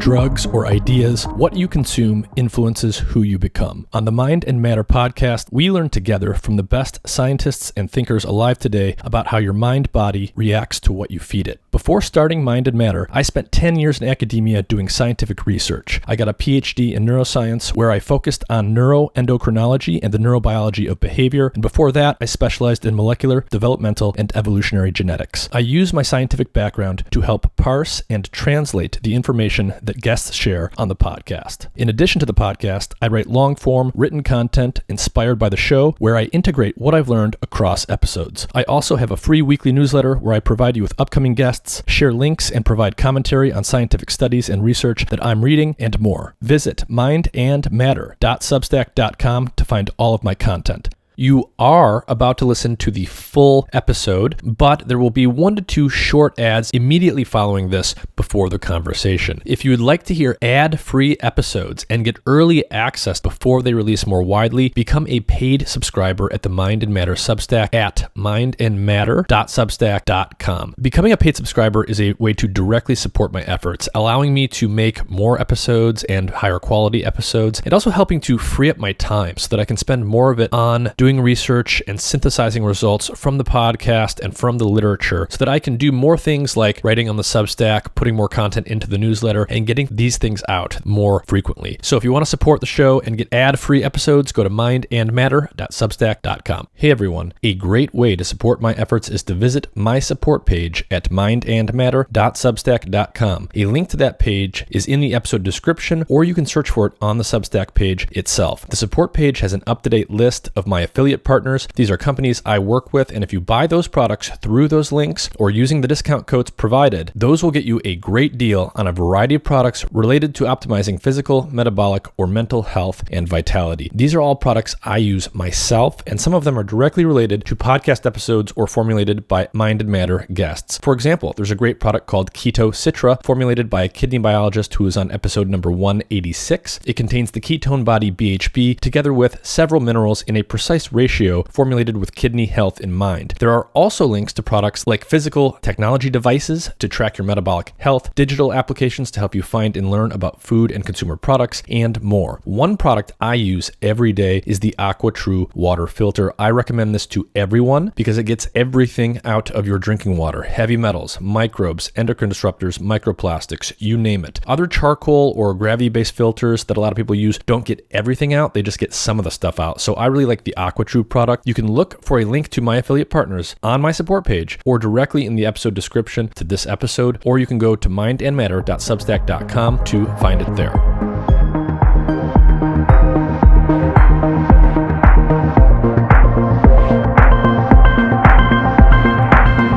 drugs, or ideas, what you consume influences who you become. On the Mind and Matter podcast, we learn together from the best scientists and thinkers alive today about how your mind-body reacts to what you feed it. Before starting Mind and Matter, I spent 10 years in academia doing scientific research. I got a PhD in neuroscience where I focused on neuroendocrinology and the neurobiology of behavior, and before that, I specialized in molecular, developmental, and evolutionary genetics. I use my scientific background to help parse and translate the information that guests share on the podcast. In addition to the podcast, I write long-form written content inspired by the show where I integrate what I've learned across episodes. I also have a free weekly newsletter where I provide you with upcoming guests, share links, and provide commentary on scientific studies and research that I'm reading, and more. Visit mindandmatter.substack.com to find all of my content. You are about to listen to the full episode, but there will be 1 to 2 short ads immediately following this before the conversation. If you would like to hear ad-free episodes and get early access before they release more widely, become a paid subscriber at the Mind and Matter Substack at mindandmatter.substack.com. Becoming a paid subscriber is a way to directly support my efforts, allowing me to make more episodes and higher quality episodes, and also helping to free up my time so that I can spend more of it on doing research and synthesizing results from the podcast and from the literature so that I can do more things like writing on the Substack, putting more content into the newsletter, and getting these things out more frequently. So if you want to support the show and get ad-free episodes, go to mindandmatter.substack.com. Hey everyone, a great way to support my efforts is to visit my support page at mindandmatter.substack.com. A link to that page is in the episode description, or you can search for it on the Substack page itself. The support page has an up-to-date list of my affiliate partners. These are companies I work with, and if you buy those products through those links or using the discount codes provided, those will get you a great deal on a variety of products related to optimizing physical, metabolic, or mental health and vitality. These are all products I use myself, and some of them are directly related to podcast episodes or formulated by Mind and Matter guests. For example, there's a great product called Keto Citra, formulated by a kidney biologist who is on episode number 186. It contains the ketone body BHB together with several minerals in a precise ratio formulated with kidney health in mind. There are also links to products like physical technology devices to track your metabolic health, digital applications to help you find and learn about food and consumer products, and more. One product I use every day is the AquaTrue water filter. I recommend this to everyone because it gets everything out of your drinking water: heavy metals, microbes, endocrine disruptors, microplastics, you name it. Other charcoal or gravity-based filters that a lot of people use don't get everything out, they just get some of the stuff out. So I really like the AquaTrue product. You can look for a link to my affiliate partners on my support page or directly in the episode description to this episode, or you can go to mindandmatter.substack.com to find it there.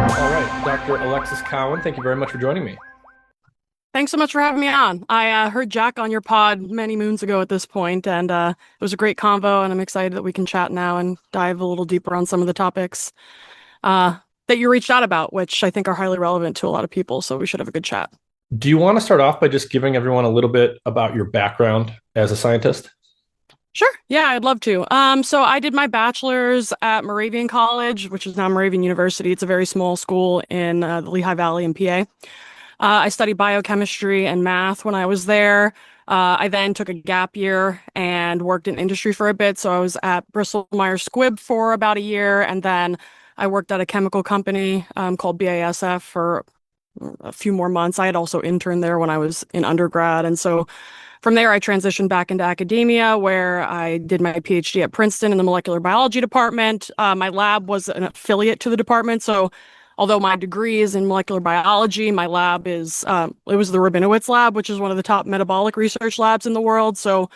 All right, Dr. Alexis Cowan, thank you very much for joining me. Thanks so much for having me on. I heard Jack on your pod many moons ago at this point, and it was a great convo, and I'm excited that we can chat now and dive a little deeper on some of the topics that you reached out about, which I think are highly relevant to a lot of people, so we should have a good chat. Do you want to start off by just giving everyone a little bit about your background as a scientist? Sure. Yeah, I'd love to. So I did my bachelor's at Moravian College, which is now Moravian University. It's a very small school in the Lehigh Valley in PA. I studied biochemistry and math when I was there. I then took a gap year and worked in industry for a bit. So I was at Bristol Myers Squibb for about a year, and then I worked at a chemical company called BASF for a few more months. I had also interned there when I was in undergrad. And so from there, I transitioned back into academia, where I did my PhD at Princeton in the molecular biology department. My lab was an affiliate to the department. So although my degree is in molecular biology, my lab is, it was the Rabinowitz lab, which is one of the top metabolic research labs in the world. So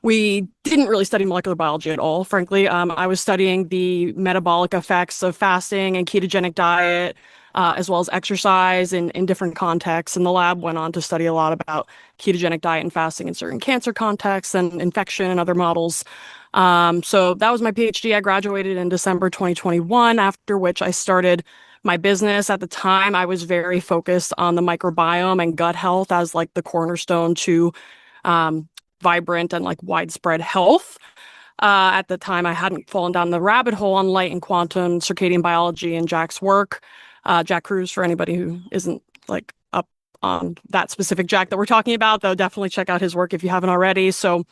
we didn't really study molecular biology at all, frankly. I was studying the metabolic effects of fasting and ketogenic diet, as well as exercise in different contexts. And the lab went on to study a lot about ketogenic diet and fasting in certain cancer contexts and infection and other models. So that was my PhD. I graduated in December 2021, after which I started my business. At the time, I was very focused on the microbiome and gut health as like the cornerstone to vibrant and like widespread health. At the time, I hadn't fallen down the rabbit hole on light and quantum circadian biology and Jack's work. Jack Kruse, for anybody who isn't like up on that specific Jack that we're talking about, though definitely check out his work if you haven't already. So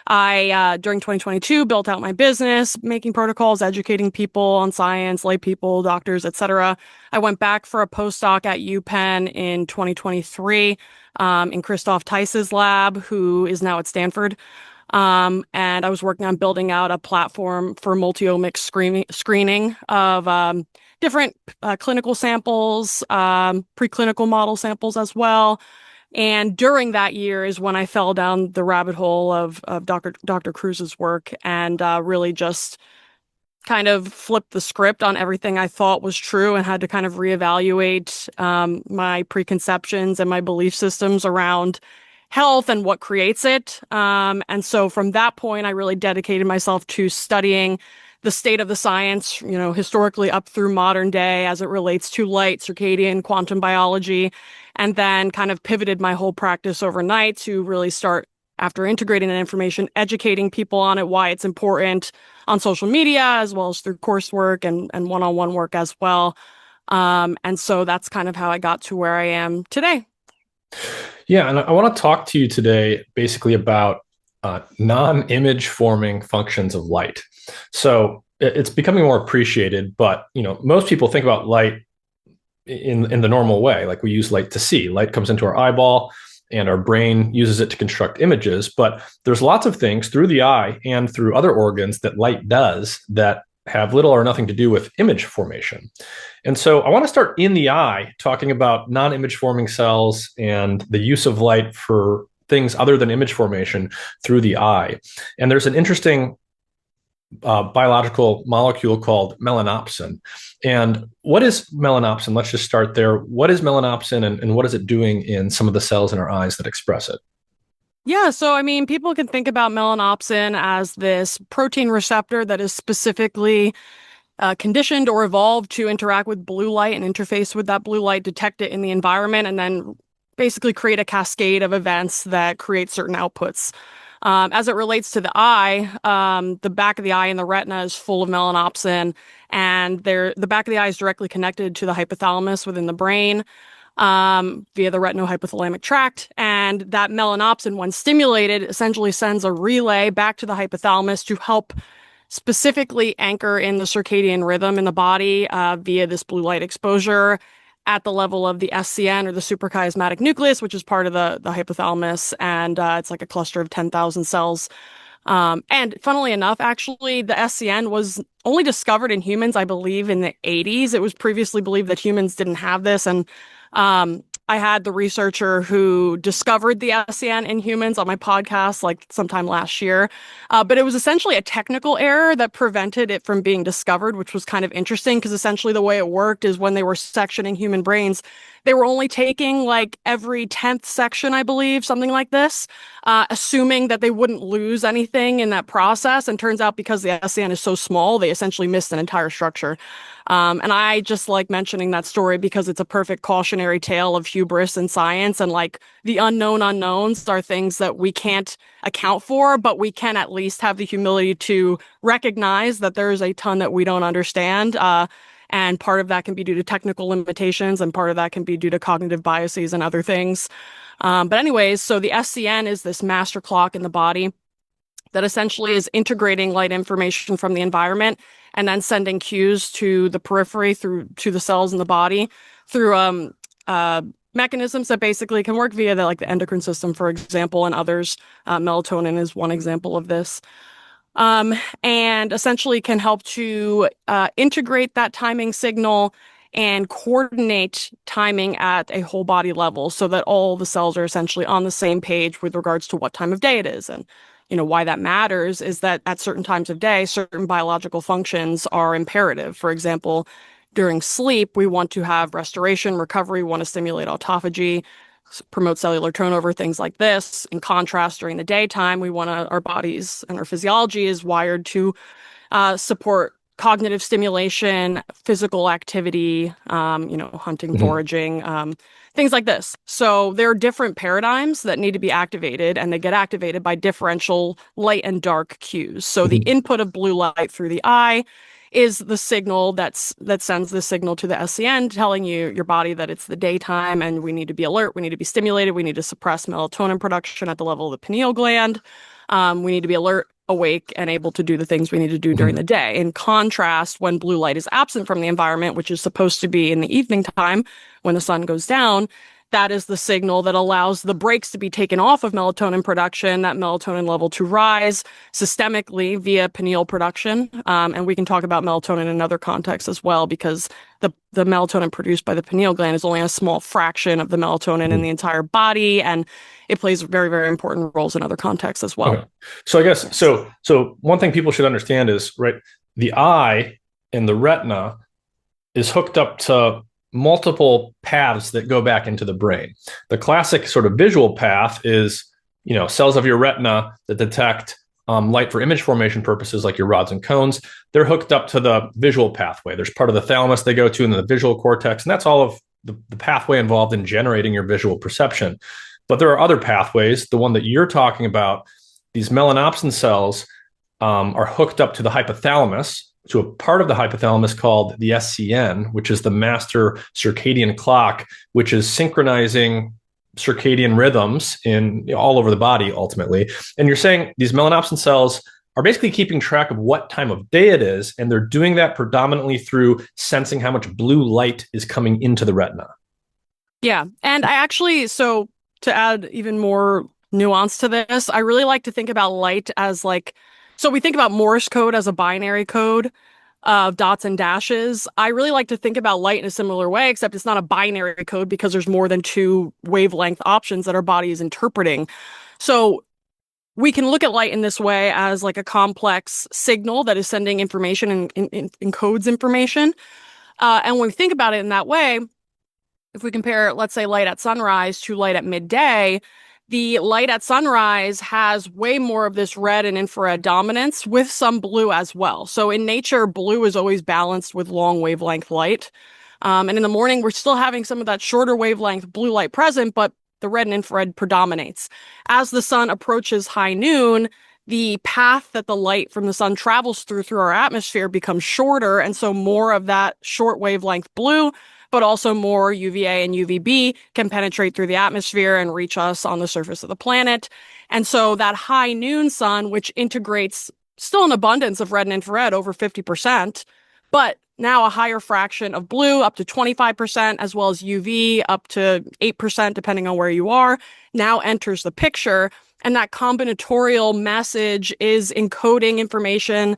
I, during 2022, built out my business, making protocols, educating people on science, lay people, doctors, etc. I went back for a postdoc at UPenn in 2023 in Christoph Theis's lab, who is now at Stanford. And I was working on building out a platform for multi-omics screening of different clinical samples, preclinical model samples as well. And during that year is when I fell down the rabbit hole of Dr. Cruz's work and really just kind of flipped the script on everything I thought was true and had to kind of reevaluate my preconceptions and my belief systems around health and what creates it. And so from that point, I really dedicated myself to studying the state of the science, historically up through modern day as it relates to light, circadian, quantum biology, and then kind of pivoted my whole practice overnight to really start, after integrating that information, educating people on it, why it's important on social media, as well as through coursework and one-on-one work as well. And so that's kind of how I got to where I am today. Yeah, and I want to talk to you today basically about non-image forming functions of light. So it's becoming more appreciated, but most people think about light in the normal way, like we use light to see. Light comes into our eyeball, and our brain uses it to construct images. But there's lots of things through the eye and through other organs that light does that have little or nothing to do with image formation. And so I want to start in the eye, talking about non-image forming cells and the use of light for things other than image formation through the eye. And there's an interesting biological molecule called melanopsin. And what is melanopsin? Let's just start there. What is melanopsin and what is it doing in some of the cells in our eyes that express it? Yeah, so I mean, people can think about melanopsin as this protein receptor that is specifically conditioned or evolved to interact with blue light and interface with that blue light, detect it in the environment, and then basically create a cascade of events that create certain outputs. As it relates to the eye, the back of the eye and the retina is full of melanopsin, and the back of the eye is directly connected to the hypothalamus within the brain via the retinohypothalamic tract. And that melanopsin, when stimulated, essentially sends a relay back to the hypothalamus to help specifically anchor in the circadian rhythm in the body via this blue light exposure at the level of the SCN, or the suprachiasmatic nucleus, which is part of the hypothalamus. And it's like a cluster of 10,000 cells. And funnily enough, actually, the SCN was only discovered in humans, I believe, in the 80s. It was previously believed that humans didn't have this. And I had the researcher who discovered the SCN in humans on my podcast like sometime last year. But it was essentially a technical error that prevented it from being discovered, which was kind of interesting because essentially the way it worked is when they were sectioning human brains, they were only taking like every 10th section, I believe, something like this, assuming that they wouldn't lose anything in that process. And turns out because the SCN is so small, they essentially missed an entire structure. And I just like mentioning that story because it's a perfect cautionary tale of hubris in science, and like the unknown unknowns are things that we can't account for, but we can at least have the humility to recognize that there is a ton that we don't understand. And part of that can be due to technical limitations, and part of that can be due to cognitive biases and other things. But anyways, so the SCN is this master clock in the body that essentially is integrating light information from the environment and then sending cues to the periphery to the cells in the body through mechanisms that basically can work via the endocrine system, for example, and others. Melatonin is one example of this. And essentially can help to integrate that timing signal and coordinate timing at a whole body level so that all the cells are essentially on the same page with regards to what time of day it is. And why that matters is that at certain times of day, certain biological functions are imperative. For example, during sleep, we want to have restoration, recovery, we want to stimulate autophagy, promote cellular turnover, things like this. In contrast, during the daytime, our bodies and our physiology is wired to support cognitive stimulation, physical activity, hunting, foraging, things like this. So there are different paradigms that need to be activated, and they get activated by differential light and dark cues. So the input of blue light through the eye is the signal that sends the signal to the SCN, telling your body that it's the daytime and we need to be alert, we need to be stimulated, we need to suppress melatonin production at the level of the pineal gland. We need to be alert, awake, and able to do the things we need to do during the day. In contrast, when blue light is absent from the environment, which is supposed to be in the evening time when the sun goes down, that is the signal that allows the brakes to be taken off of melatonin production, that melatonin level to rise systemically via pineal production. And we can talk about melatonin in another context as well, because the melatonin produced by the pineal gland is only a small fraction of the melatonin in the entire body, and it plays very, very important roles in other contexts as well. Okay. So I guess, so one thing people should understand is, right, the eye and the retina is hooked up to multiple paths that go back into the brain. The classic sort of visual path is, cells of your retina that detect light for image formation purposes, like your rods and cones. They're hooked up to the visual pathway. There's part of the thalamus they go to, and the visual cortex, and that's all of the pathway involved in generating your visual perception. But there are other pathways. The one that you're talking about, these melanopsin cells are hooked up to the hypothalamus, to a part of the hypothalamus called the SCN, which is the master circadian clock, which is synchronizing circadian rhythms in all over the body ultimately. And you're saying these melanopsin cells are basically keeping track of what time of day it is, and they're doing that predominantly through sensing how much blue light is coming into the retina. Yeah. And I actually, so to add even more nuance to this, I really like to think about light as so we think about Morse code as a binary code of dots and dashes. I really like to think about light in a similar way, except it's not a binary code because there's more than two wavelength options that our body is interpreting. So we can look at light in this way as like a complex signal that is sending information and encodes information. And when we think about it in that way, if we compare, let's say, light at sunrise to light at midday, the light at sunrise has way more of this red and infrared dominance with some blue as well. So in nature, blue is always balanced with long wavelength light. And in the morning, we're still having some of that shorter wavelength blue light present, but the red and infrared predominates. As the sun approaches high noon, the path that the light from the sun travels through our atmosphere becomes shorter. And so more of that short wavelength blue, but also more UVA and UVB can penetrate through the atmosphere and reach us on the surface of the planet. And so that high noon sun, which integrates still an abundance of red and infrared, over 50%, but now a higher fraction of blue, up to 25%, as well as UV, up to 8%, depending on where you are, now enters the picture. And that combinatorial message is encoding information,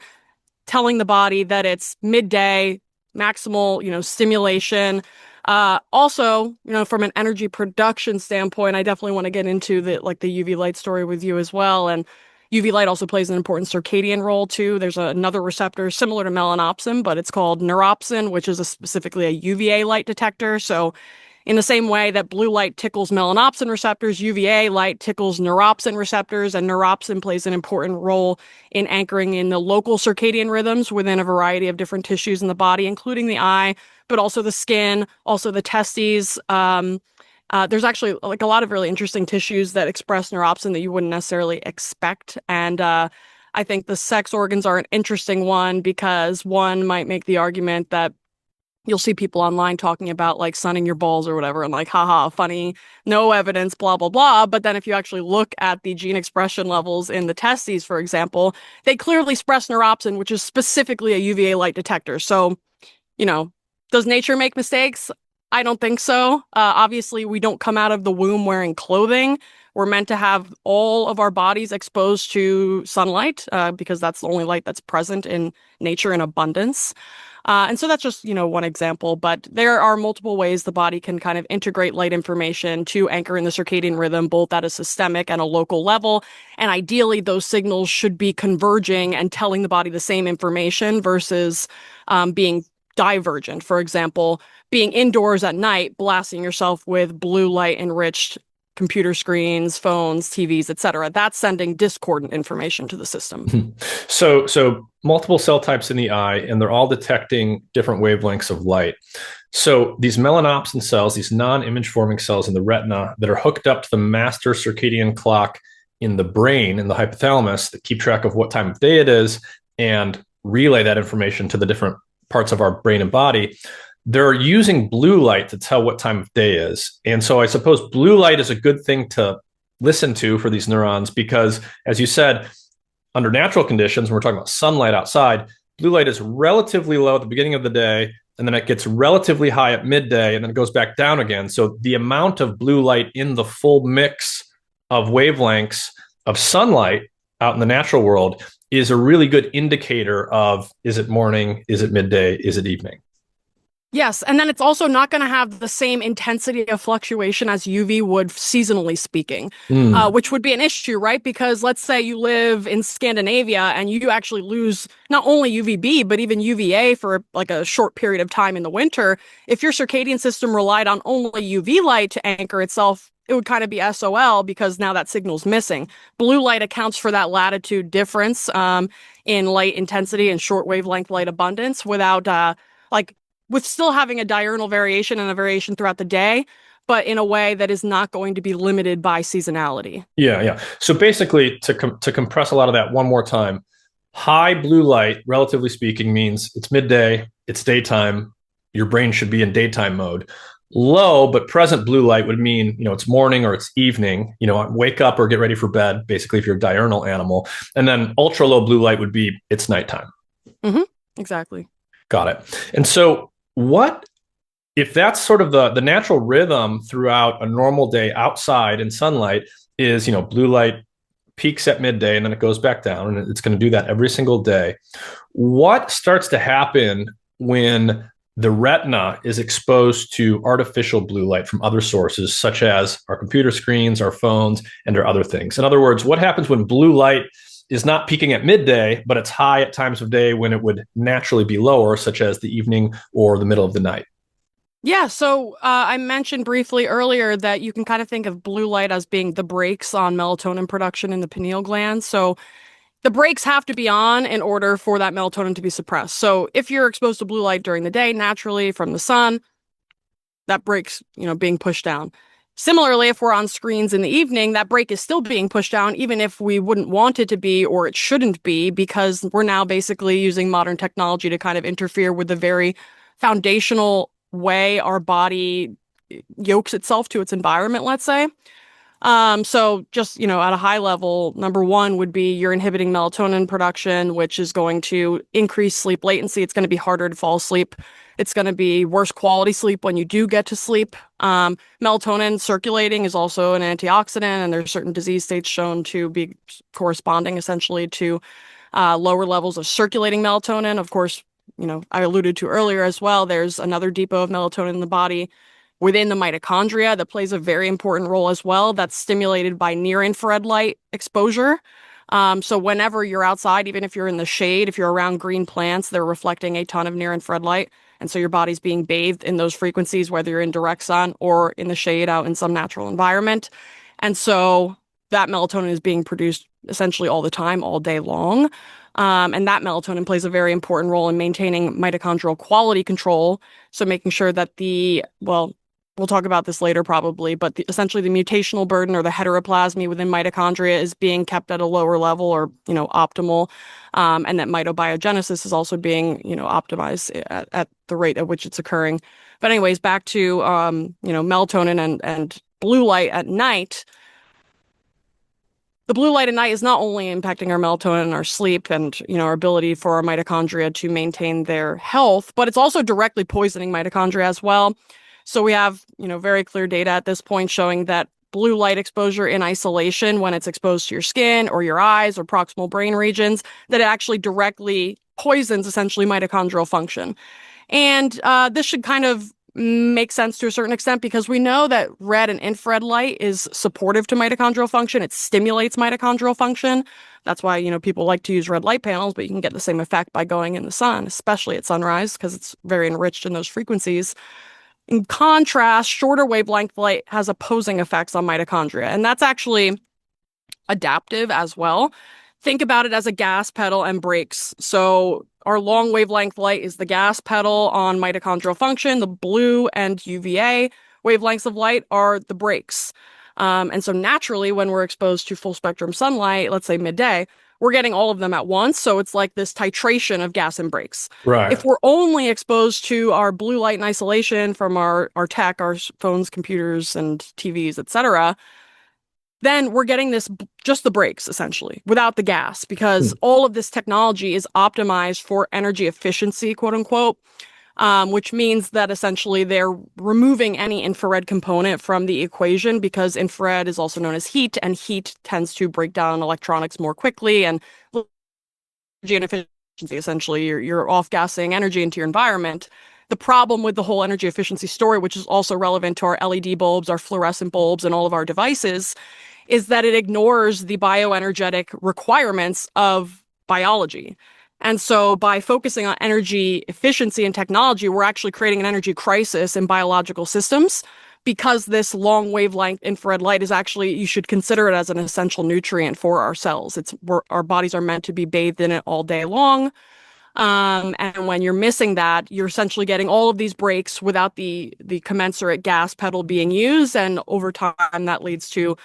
telling the body that it's midday, maximal, stimulation. Also, from an energy production standpoint, I definitely want to get into the UV light story with you as well. And UV light also plays an important circadian role too. There's another receptor similar to melanopsin, but it's called neuropsin, which is specifically a UVA light detector. So in the same way that blue light tickles melanopsin receptors, UVA light tickles neuropsin receptors, and neuropsin plays an important role in anchoring in the local circadian rhythms within a variety of different tissues in the body, including the eye, but also the skin, also the testes. There's actually a lot of really interesting tissues that express neuropsin that you wouldn't necessarily expect. And I think the sex organs are an interesting one because one might make the argument that you'll see people online talking about sunning your balls or whatever and haha, funny, no evidence, blah, blah, blah. But then if you actually look at the gene expression levels in the testes, for example, they clearly express neuropsin, which is specifically a UVA light detector. So, does nature make mistakes? I don't think so. Obviously, we don't come out of the womb wearing clothing. We're meant to have all of our bodies exposed to sunlight because that's the only light that's present in nature in abundance. And so that's just, one example, but there are multiple ways the body can kind of integrate light information to anchor in the circadian rhythm, both at a systemic and a local level. And ideally, those signals should be converging and telling the body the same information versus being divergent. For example, being indoors at night, blasting yourself with blue light enriched computer screens, phones, TVs, etc. That's sending discordant information to the system. So multiple cell types in the eye, and they're all detecting different wavelengths of light. So these melanopsin cells, these non-image forming cells in the retina that are hooked up to the master circadian clock in the brain, in the hypothalamus, that keep track of what time of day it is and relay that information to the different parts of our brain and body, they're using blue light to tell what time of day is. And so I suppose blue light is a good thing to listen to for these neurons because, as you said, under natural conditions, when we're talking about sunlight outside, blue light is relatively low at the beginning of the day, and then it gets relatively high at midday, and then it goes back down again. So the amount of blue light in the full mix of wavelengths of sunlight out in the natural world is a really good indicator of, is it morning, is it midday, is it evening? Yes, and then it's also not going to have the same intensity of fluctuation as UV would, seasonally speaking, which would be an issue, right? Because let's say you live in Scandinavia and you actually lose not only UVB, but even UVA for like a short period of time in the winter. If your circadian system relied on only UV light to anchor itself, it would kind of be SOL because now that signal's missing. Blue light accounts for that latitude difference in light intensity and short wavelength light abundance without with still having a diurnal variation and a variation throughout the day, but in a way that is not going to be limited by seasonality. Yeah. So basically, to compress a lot of that one more time, high blue light, relatively speaking, means it's midday, it's daytime, your brain should be in daytime mode. Low but present blue light would mean, it's morning or it's evening, wake up or get ready for bed, basically, if you're a diurnal animal. And then ultra low blue light would be it's nighttime. Mm-hmm. Exactly. Got it. And so what if that's sort of the natural rhythm throughout a normal day outside in sunlight is, blue light peaks at midday and then it goes back down, and it's going to do that every single day. What starts to happen when the retina is exposed to artificial blue light from other sources, such as our computer screens, our phones, and our other things? In other words, what happens when blue light is not peaking at midday, but it's high at times of day when it would naturally be lower, such as the evening or the middle of the night? Yeah, so I mentioned briefly earlier that you can kind of think of blue light as being the brakes on melatonin production in the pineal gland. So the brakes have to be on in order for that melatonin to be suppressed. So if you're exposed to blue light during the day, naturally from the sun, that brake's, being pushed down. Similarly, if we're on screens in the evening, that brake is still being pushed down, even if we wouldn't want it to be or it shouldn't be, because we're now basically using modern technology to kind of interfere with the very foundational way our body yokes itself to its environment, let's say. So just, at a high level, number one would be you're inhibiting melatonin production, which is going to increase sleep latency. It's going to be harder to fall asleep. It's going to be worse quality sleep when you do get to sleep. Melatonin circulating is also an antioxidant, and there's certain disease states shown to be corresponding essentially to lower levels of circulating melatonin. Of course, I alluded to earlier as well, there's another depot of melatonin in the body within the mitochondria that plays a very important role as well. That's stimulated by near-infrared light exposure. So whenever you're outside, even if you're in the shade, if you're around green plants, they're reflecting a ton of near-infrared light. And so your body's being bathed in those frequencies, whether you're in direct sun or in the shade out in some natural environment. And so that melatonin is being produced essentially all the time, all day long. And that melatonin plays a very important role in maintaining mitochondrial quality control. So making sure that we'll talk about this later probably, but essentially the mutational burden or the heteroplasmy within mitochondria is being kept at a lower level or, optimal. And that mitobiogenesis is also being, optimized at the rate at which it's occurring. But anyways, back to, melatonin and blue light at night. The blue light at night is not only impacting our melatonin and our sleep and, our ability for our mitochondria to maintain their health, but it's also directly poisoning mitochondria as well. So we have, very clear data at this point showing that blue light exposure in isolation, when it's exposed to your skin or your eyes or proximal brain regions, that it actually directly poisons essentially mitochondrial function. And this should kind of make sense to a certain extent because we know that red and infrared light is supportive to mitochondrial function. It stimulates mitochondrial function. That's why, people like to use red light panels, but you can get the same effect by going in the sun, especially at sunrise, because it's very enriched in those frequencies. In contrast, shorter wavelength light has opposing effects on mitochondria, and that's actually adaptive as well. Think about it as a gas pedal and brakes. So our long wavelength light is the gas pedal on mitochondrial function. The blue and UVA wavelengths of light are the brakes. And so naturally, when we're exposed to full spectrum sunlight, let's say midday, we're getting all of them at once. So it's like this titration of gas and brakes. Right. If we're only exposed to our blue light in isolation from our tech, our phones, computers, and TVs, etc., then we're getting just the brakes essentially without the gas, because all of this technology is optimized for energy efficiency, quote unquote, which means that essentially they're removing any infrared component from the equation, because infrared is also known as heat, and heat tends to break down electronics more quickly, and energy inefficiency, essentially you're off-gassing energy into your environment. The problem with the whole energy efficiency story, which is also relevant to our LED bulbs, our fluorescent bulbs, and all of our devices, is that it ignores the bioenergetic requirements of biology. And so by focusing on energy efficiency and technology, we're actually creating an energy crisis in biological systems, because this long wavelength infrared light is actually, you should consider it as an essential nutrient for our cells. Our bodies are meant to be bathed in it all day long. And when you're missing that, you're essentially getting all of these breaks without the commensurate gas pedal being used. And over time, that leads to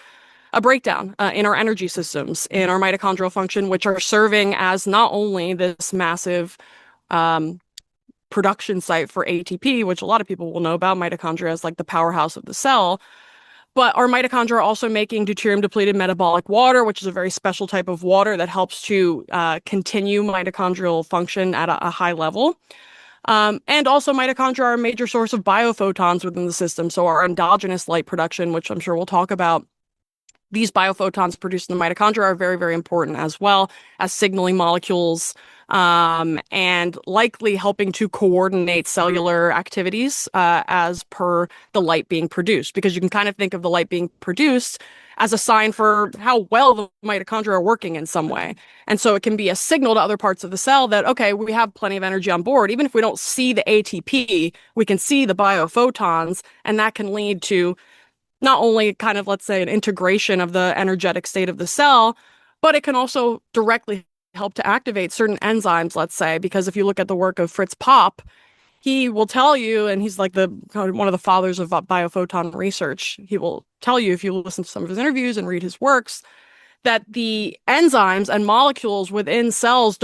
a breakdown in our energy systems, in our mitochondrial function, which are serving as not only this massive production site for ATP, which a lot of people will know about. Mitochondria as like the powerhouse of the cell. But our mitochondria are also making deuterium-depleted metabolic water, which is a very special type of water that helps to continue mitochondrial function at a high level. And also mitochondria are a major source of biophotons within the system. So our endogenous light production, which I'm sure we'll talk about, these biophotons produced in the mitochondria are very, very important as well as signaling molecules, and likely helping to coordinate cellular activities as per the light being produced. Because you can kind of think of the light being produced as a sign for how well the mitochondria are working in some way. And so it can be a signal to other parts of the cell that, okay, we have plenty of energy on board. Even if we don't see the ATP, we can see the biophotons, and that can lead to not only kind of, let's say, an integration of the energetic state of the cell, but it can also directly help to activate certain enzymes, let's say, because if you look at the work of Fritz Popp, he will tell you, and he's like one of the fathers of biophoton research, he will tell you, if you listen to some of his interviews and read his works, that the enzymes and molecules within cells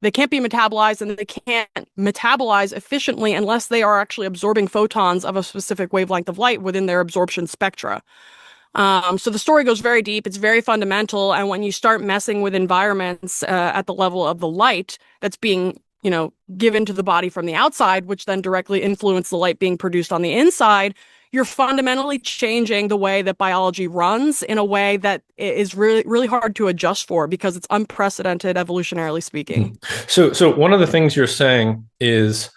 they can't be metabolized, and they can't metabolize efficiently unless they are actually absorbing photons of a specific wavelength of light within their absorption spectra. So the story goes very deep. It's very fundamental. And when you start messing with environments at the level of the light that's being, given to the body from the outside, which then directly influence the light being produced on the inside, you're fundamentally changing the way that biology runs in a way that is really, really hard to adjust for, because it's unprecedented evolutionarily speaking. So one of the things you're saying is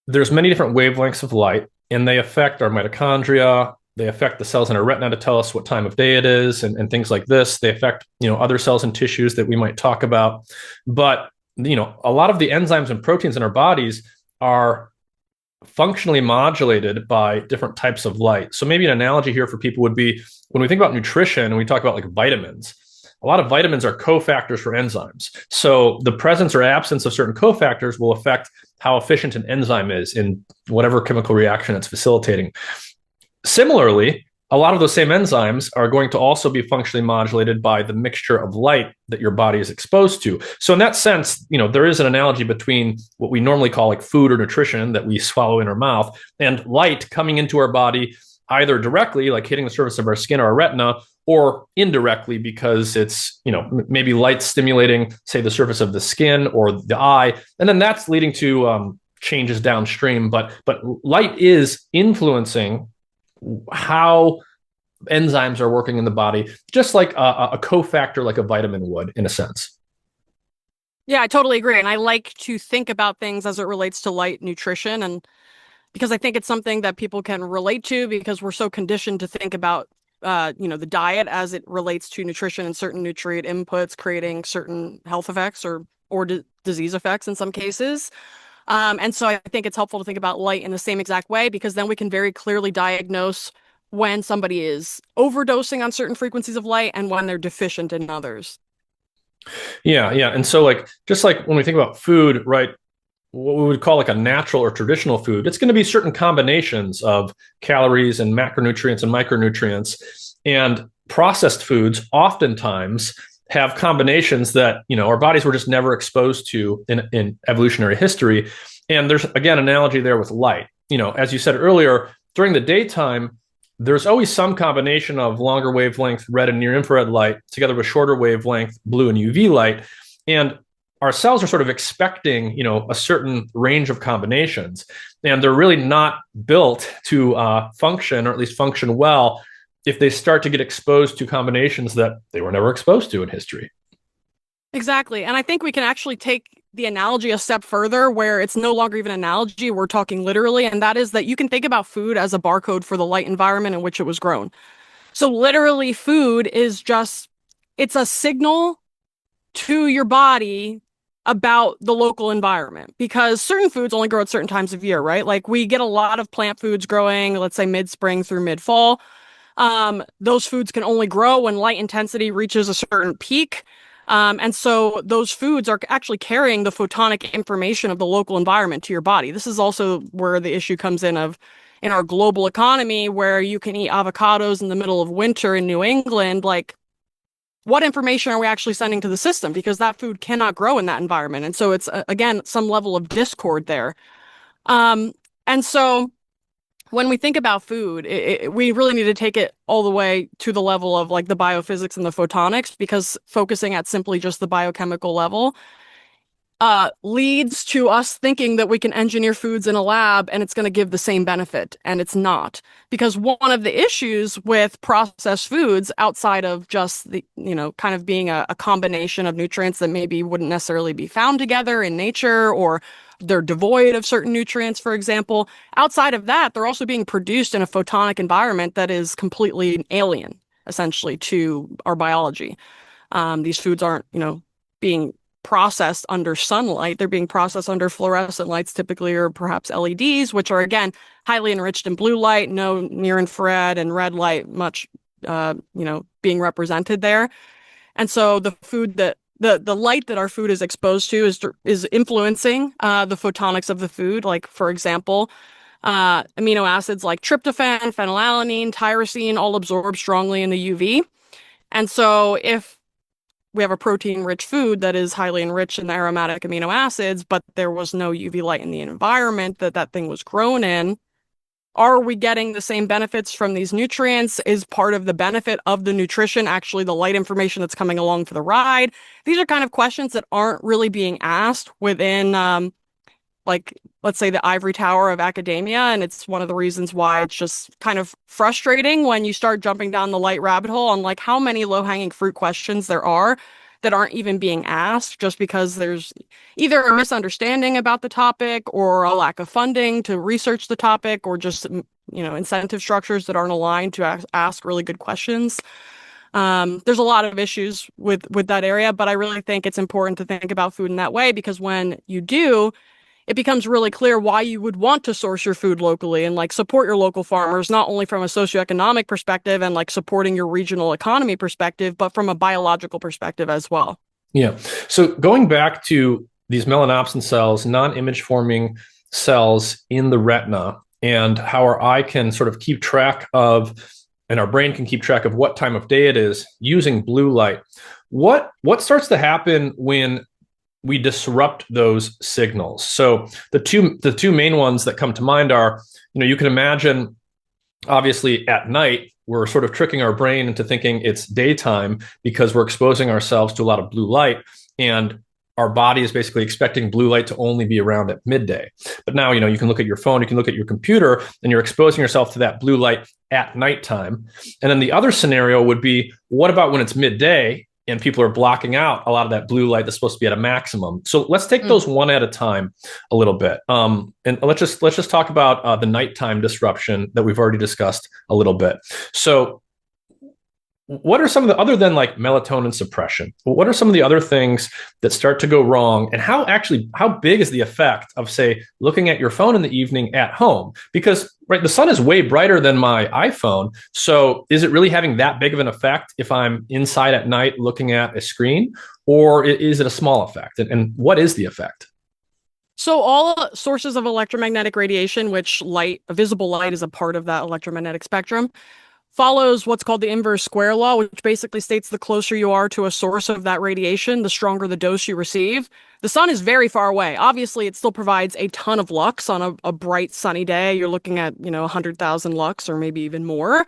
there's many different wavelengths of light, and they affect our mitochondria. They affect the cells in our retina to tell us what time of day it is, and things like this. They affect, other cells and tissues that we might talk about. But, a lot of the enzymes and proteins in our bodies are functionally modulated by different types of light. So maybe an analogy here for people would be, when we think about nutrition and we talk about like vitamins, a lot of vitamins are cofactors for enzymes. So the presence or absence of certain cofactors will affect how efficient an enzyme is in whatever chemical reaction it's facilitating. Similarly, a lot of those same enzymes are going to also be functionally modulated by the mixture of light that your body is exposed to. So in that sense, there is an analogy between what we normally call like food or nutrition that we swallow in our mouth, and light coming into our body, either directly, like hitting the surface of our skin or our retina, or indirectly, because it's, maybe light stimulating, say, the surface of the skin or the eye. And then that's leading to changes downstream. But light is influencing how enzymes are working in the body, just like a cofactor, like a vitamin would, in a sense. Yeah, I totally agree. And I like to think about things as it relates to light nutrition, and because I think it's something that people can relate to, because we're so conditioned to think about, the diet as it relates to nutrition and certain nutrient inputs creating certain health effects or disease effects in some cases. And so I think it's helpful to think about light in the same exact way, because then we can very clearly diagnose when somebody is overdosing on certain frequencies of light and when they're deficient in others. Yeah. And so just like when we think about food, right, what we would call like a natural or traditional food, it's going to be certain combinations of calories and macronutrients and micronutrients. And processed foods oftentimes have combinations that, our bodies were just never exposed to in evolutionary history. And there's, again, an analogy there with light. As you said earlier, during the daytime, there's always some combination of longer wavelength red and near infrared light together with shorter wavelength blue and UV light. And our cells are sort of expecting, a certain range of combinations, and they're really not built to function, or at least function well, if they start to get exposed to combinations that they were never exposed to in history. Exactly. And I think we can actually take the analogy a step further, where it's no longer even an analogy, we're talking literally, and that is that you can think about food as a barcode for the light environment in which it was grown. So literally, food is just, it's a signal to your body about the local environment, because certain foods only grow at certain times of year, right? Like we get a lot of plant foods growing, let's say mid-spring through mid-fall. Those foods can only grow when light intensity reaches a certain peak. And so those foods are actually carrying the photonic information of the local environment to your body. This is also where the issue comes in our global economy, where you can eat avocados in the middle of winter in New England. Like, what information are we actually sending to the system? Because that food cannot grow in that environment. And so it's, again, some level of discord there. And so when we think about food, we really need to take it all the way to the level of like the biophysics and the photonics, because focusing at simply just the biochemical level leads to us thinking that we can engineer foods in a lab and it's going to give the same benefit, and it's not. Because one of the issues with processed foods, outside of just the, kind of being a combination of nutrients that maybe wouldn't necessarily be found together in nature, or they're devoid of certain nutrients, for example, outside of that, they're also being produced in a photonic environment that is completely alien, essentially, to our biology. These foods aren't, being processed under sunlight. They're being processed under fluorescent lights, typically, or perhaps LEDs, which are, again, highly enriched in blue light, no near infrared and red light much, being represented there. And so the food that the light that our food is exposed to is influencing the photonics of the food. Like, for example, amino acids like tryptophan, phenylalanine, tyrosine all absorb strongly in the UV. And so if we have a protein-rich food that is highly enriched in the aromatic amino acids, but there was no UV light in the environment that thing was grown in, are we getting the same benefits from these nutrients? Is part of the benefit of the nutrition actually the light information that's coming along for the ride? These are kind of questions that aren't really being asked within, let's say, the ivory tower of academia. And it's one of the reasons why it's just kind of frustrating when you start jumping down the light rabbit hole on like how many low-hanging fruit questions there are that aren't even being asked, just because there's either a misunderstanding about the topic, or a lack of funding to research the topic, or just, incentive structures that aren't aligned to ask really good questions. There's a lot of issues with that area, but I really think it's important to think about food in that way, because when you do, it becomes really clear why you would want to source your food locally and like support your local farmers, not only from a socioeconomic perspective and like supporting your regional economy perspective, but from a biological perspective as well. Yeah. So going back to these melanopsin cells, non-image forming cells in the retina, and how our eye can sort of keep track of, and our brain can keep track of what time of day it is using blue light. What starts to happen when we disrupt those signals? So the two main ones that come to mind are, you can imagine, obviously at night, we're sort of tricking our brain into thinking it's daytime because we're exposing ourselves to a lot of blue light, and our body is basically expecting blue light to only be around at midday. But now, you can look at your phone, you can look at your computer, and you're exposing yourself to that blue light at nighttime. And then the other scenario would be, what about when it's midday and people are blocking out a lot of that blue light that's supposed to be at a maximum? So let's take those one at a time a little bit. And let's just talk about the nighttime disruption that we've already discussed a little bit. So what are some of the, other than like melatonin suppression, what are some of the other things that start to go wrong, and how big is the effect of, say, looking at your phone in the evening at home? Because, right, the sun is way brighter than my iPhone. So is it really having that big of an effect if I'm inside at night looking at a screen, or is it a small effect? And what is the effect? So all sources of electromagnetic radiation, which visible light is a part of that electromagnetic spectrum, follows what's called the inverse square law, which basically states the closer you are to a source of that radiation, the stronger the dose you receive. The sun is very far away. Obviously, it still provides a ton of lux on a bright sunny day. You're looking at, 100,000 lux or maybe even more.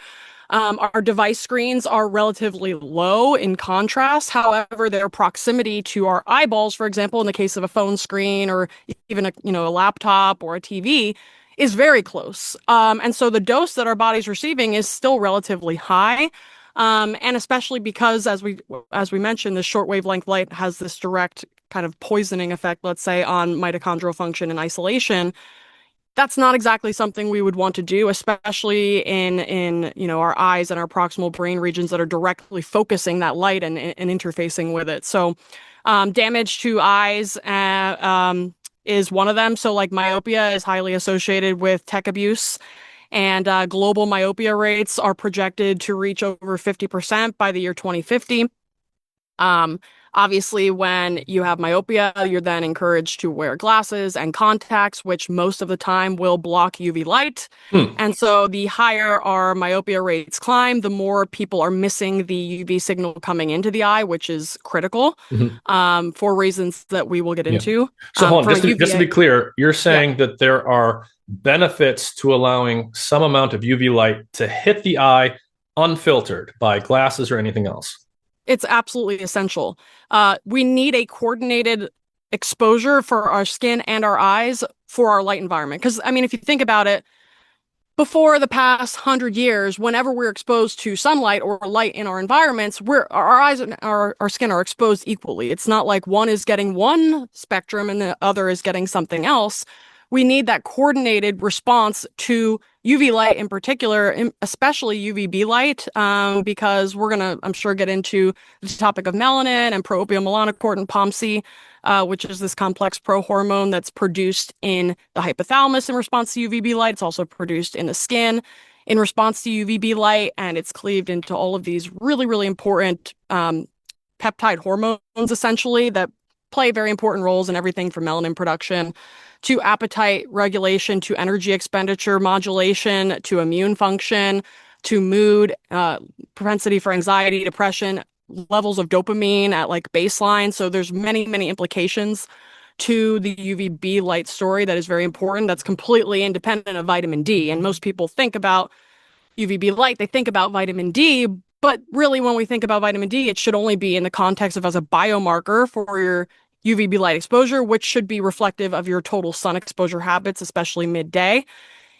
Our device screens are relatively low in contrast. However, their proximity to our eyeballs, for example, in the case of a phone screen or even a laptop or a TV, is very close. And so the dose that our body's receiving is still relatively high. And especially because, as we mentioned, the short wavelength light has this direct kind of poisoning effect, let's say, on mitochondrial function in isolation. That's not exactly something we would want to do, especially in our eyes and our proximal brain regions that are directly focusing that light and interfacing with it. So damage to eyes is one of them. So like myopia is highly associated with tech abuse, and global myopia rates are projected to reach over 50% by the year 2050. Obviously, when you have myopia, you're then encouraged to wear glasses and contacts, which most of the time will block UV light. And so the higher our myopia rates climb, the more people are missing the UV signal coming into the eye, which is critical for reasons that we will get into. So hold on, just to be clear, you're saying that there are benefits to allowing some amount of UV light to hit the eye unfiltered by glasses or anything else? It's absolutely essential. We need a coordinated exposure for our skin and our eyes for our light environment. Because, if you think about it, before the past 100 years, whenever we're exposed to sunlight or light in our environments, our eyes and our skin are exposed equally. It's not like one is getting one spectrum and the other is getting something else. We need that coordinated response to UV light in particular, especially UVB light, because we're going to, I'm sure, get into the topic of melanin and pro-opiomelanocortin, POMC, which is this complex pro-hormone that's produced in the hypothalamus in response to UVB light. It's also produced in the skin in response to UVB light, and it's cleaved into all of these really, really important peptide hormones, essentially, that play very important roles in everything from melanin production to appetite regulation, to energy expenditure modulation, to immune function, to mood, propensity for anxiety, depression, levels of dopamine at like baseline. So there's many, many implications to the UVB light story that is very important. That's completely independent of vitamin D. And most people think about UVB light, they think about vitamin D, but really when we think about vitamin D, it should only be in the context of as a biomarker for your UVB light exposure, which should be reflective of your total sun exposure habits, especially midday.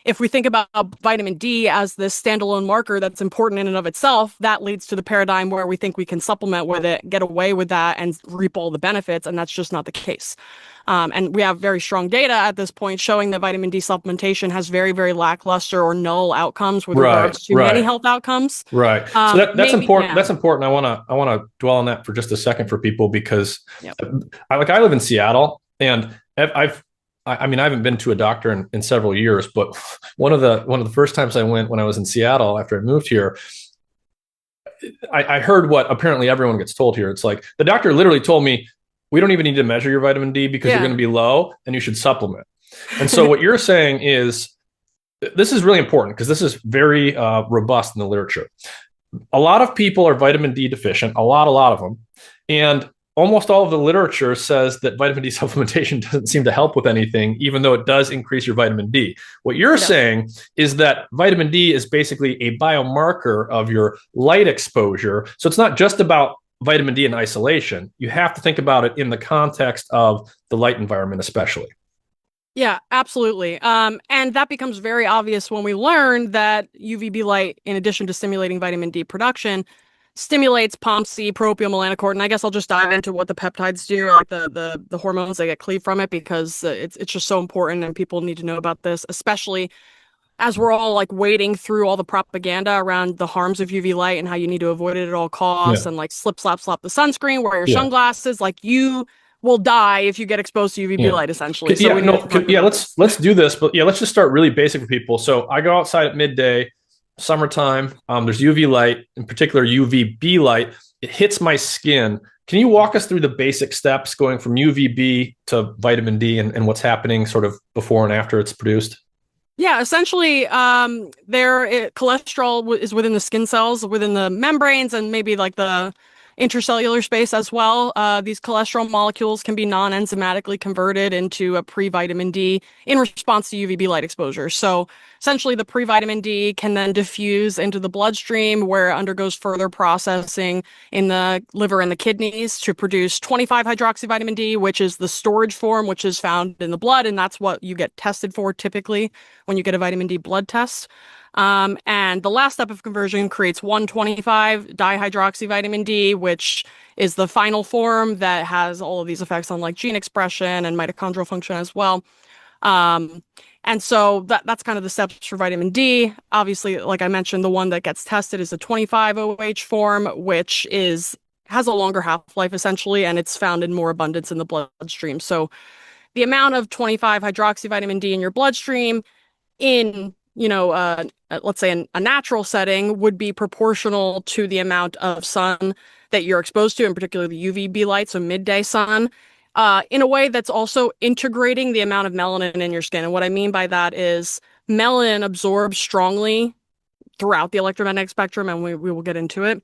If we think about vitamin D as this standalone marker that's important in and of itself, that leads to the paradigm where we think we can supplement with it, get away with that, and reap all the benefits, and that's just not the case. And we have very strong data at this point showing that vitamin D supplementation has very, very lackluster or null outcomes with regards to many health outcomes. Right. So that's important. Yeah. That's important. I want to dwell on that for just a second for people because I live in Seattle, and I haven't been to a doctor in several years, but one of the first times I went when I was in Seattle after I moved here, I heard what apparently everyone gets told here. It's like the doctor literally told me, we don't even need to measure your vitamin D because you're going to be low and you should supplement. And so what you're saying is, this is really important because this is very robust in the literature. A lot of people are vitamin D deficient, a lot of them. And almost all of the literature says that vitamin D supplementation doesn't seem to help with anything, even though it does increase your vitamin D. What you're saying is that vitamin D is basically a biomarker of your light exposure. So it's not just about vitamin D in isolation. You have to think about it in the context of the light environment, especially. Yeah, absolutely. And that becomes very obvious when we learn that UVB light, in addition to stimulating vitamin D production, stimulates POMC, pro-opiomelanocortin. I guess I'll just dive into what the peptides do, like the hormones that get cleaved from it, because it's just so important and people need to know about this, especially as we're all like wading through all the propaganda around the harms of UV light and how you need to avoid it at all costs, and like slap the sunscreen, wear your sunglasses, like you will die if you get exposed to UVB light, essentially. So let's do this, but let's just start really basic for people. So I go outside at midday, summertime, there's UV light, in particular UVB light. It hits my skin. Can you walk us through the basic steps going from UVB to vitamin D and what's happening sort of before and after it's produced? Yeah, essentially, cholesterol is within the skin cells, within the membranes, and maybe like the intercellular space as well. These cholesterol molecules can be non-enzymatically converted into a pre-vitamin D in response to UVB light exposure. So essentially, the pre-vitamin D can then diffuse into the bloodstream where it undergoes further processing in the liver and the kidneys to produce 25-hydroxyvitamin D, which is the storage form, which is found in the blood, and that's what you get tested for typically when you get a vitamin D blood test. And the last step of conversion creates 125 dihydroxyvitamin D, which is the final form that has all of these effects on like gene expression and mitochondrial function as well. And so that's kind of the steps for vitamin D. Obviously, like I mentioned, the one that gets tested is the 25-OH form, which has a longer half-life essentially, and it's found in more abundance in the bloodstream. So the amount of 25-hydroxyvitamin D in your bloodstream in, let's say a natural setting would be proportional to the amount of sun that you're exposed to, in particular the UVB light, so midday sun, in a way that's also integrating the amount of melanin in your skin. And what I mean by that is melanin absorbs strongly throughout the electromagnetic spectrum, and we will get into it,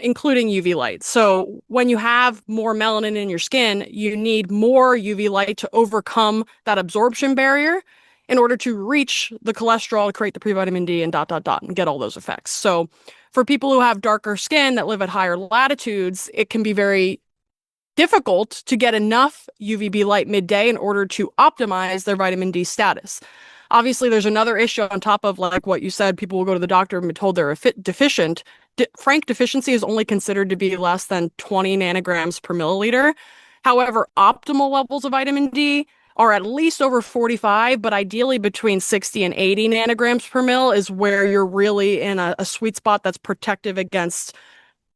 including UV light. So when you have more melanin in your skin, you need more UV light to overcome that absorption barrier in order to reach the cholesterol to create the pre-vitamin D and ... and get all those effects. So for people who have darker skin that live at higher latitudes, it can be very difficult to get enough UVB light midday in order to optimize their vitamin D status. Obviously, there's another issue on top of like what you said, people will go to the doctor and be told they're deficient. Frank deficiency is only considered to be less than 20 nanograms per milliliter. However, optimal levels of vitamin D are at least over 45, but ideally between 60 and 80 nanograms per mil is where you're really in a sweet spot that's protective against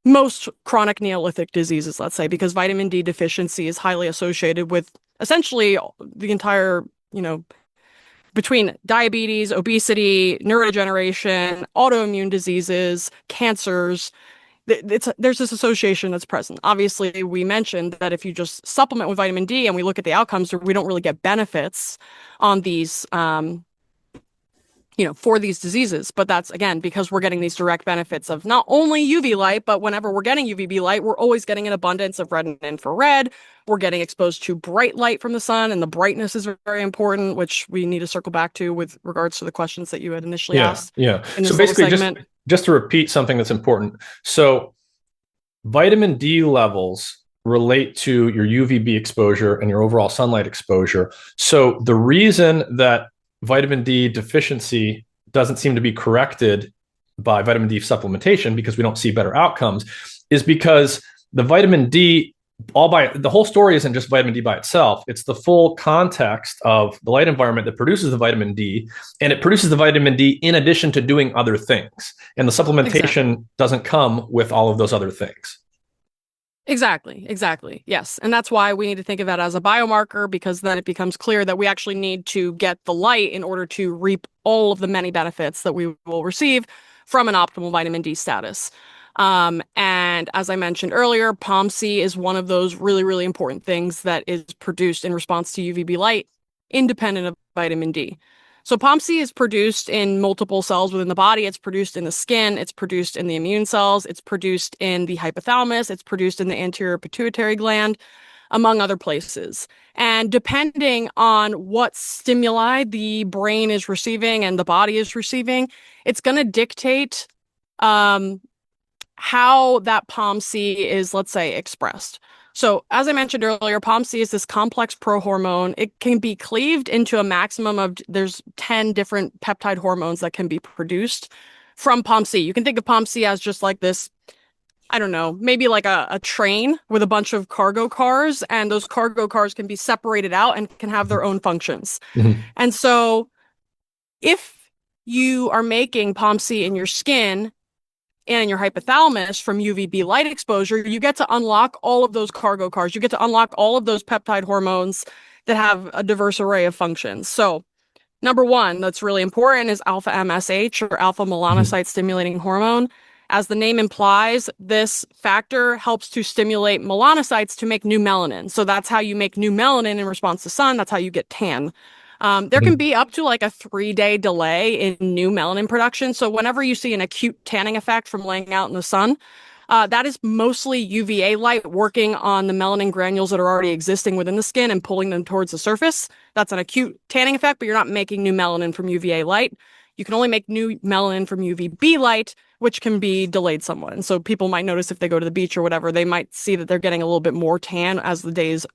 most chronic Neolithic diseases, let's say, because vitamin D deficiency is highly associated with essentially the entire, between diabetes, obesity, neurodegeneration, autoimmune diseases, cancers. There's this association that's present. Obviously, we mentioned that if you just supplement with vitamin D and we look at the outcomes, we don't really get benefits on these, for these diseases. But that's, again, because we're getting these direct benefits of not only UV light, but whenever we're getting UVB light, we're always getting an abundance of red and infrared. We're getting exposed to bright light from the sun, and the brightness is very important, which we need to circle back to with regards to the questions that you had initially asked. Yeah. In this so basically, segment. just to repeat something that's important. So vitamin D levels relate to your UVB exposure and your overall sunlight exposure. So the reason that vitamin D deficiency doesn't seem to be corrected by vitamin D supplementation, because we don't see better outcomes, is because the vitamin D, the whole story isn't just vitamin D by itself. It's the full context of the light environment that produces the vitamin D, and it produces the vitamin D in addition to doing other things. And the supplementation doesn't come with all of those other things. Exactly. Yes. And that's why we need to think of that as a biomarker, because then it becomes clear that we actually need to get the light in order to reap all of the many benefits that we will receive from an optimal vitamin D status. And as I mentioned earlier, POMC is one of those really, really important things that is produced in response to UVB light, independent of vitamin D. So POMC is produced in multiple cells within the body. It's produced in the skin. It's produced in the immune cells. It's produced in the hypothalamus. It's produced in the anterior pituitary gland, among other places. And depending on what stimuli the brain is receiving and the body is receiving, it's going to dictate how that POMC is, let's say, expressed. So as I mentioned earlier, POMC is this complex prohormone. It can be cleaved into a maximum of, there's 10 different peptide hormones that can be produced from POMC. You can think of POMC as just like this, I don't know, maybe like a train with a bunch of cargo cars, and those cargo cars can be separated out and can have their own functions. Mm-hmm. And so if you are making POMC in your skin and in your hypothalamus from UVB light exposure, you get to unlock all of those cargo cars. You get to unlock all of those peptide hormones that have a diverse array of functions. So number one that's really important is alpha-MSH, or alpha-melanocyte stimulating hormone. As the name implies, this factor helps to stimulate melanocytes to make new melanin. So that's how you make new melanin in response to sun. That's how you get tan. There can be up to like a 3-day delay in new melanin production. So whenever you see an acute tanning effect from laying out in the sun, that is mostly UVA light working on the melanin granules that are already existing within the skin and pulling them towards the surface. That's an acute tanning effect, but you're not making new melanin from UVA light. You can only make new melanin from UVB light, which can be delayed somewhat. And so people might notice if they go to the beach or whatever, they might see that they're getting a little bit more tan as the days,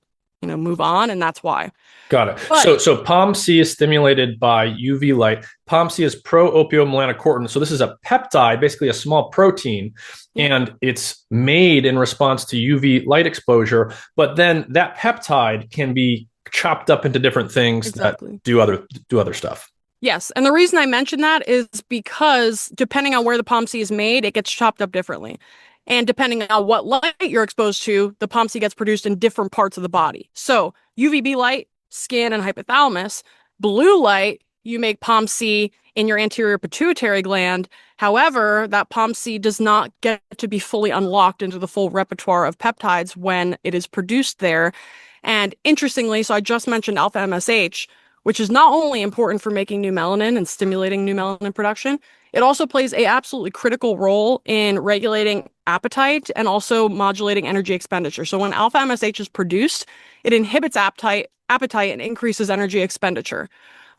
move on, and that's why. Got it. But, So POMC is stimulated by UV light. POMC is pro-opiomelanocortin. So this is a peptide, basically a small protein, and it's made in response to UV light exposure. But then that peptide can be chopped up into different things that do other stuff. Yes. And the reason I mentioned that is because depending on where the POMC is made, it gets chopped up differently. And depending on what light you're exposed to, the POMC gets produced in different parts of the body. So UVB light, skin and hypothalamus. Blue light, you make POMC in your anterior pituitary gland. However, that POMC does not get to be fully unlocked into the full repertoire of peptides when it is produced there. And interestingly, so I just mentioned alpha-MSH, which is not only important for making new melanin and stimulating new melanin production, it also plays a absolutely critical role in regulating appetite and also modulating energy expenditure. So when alpha-MSH is produced, it inhibits appetite and increases energy expenditure.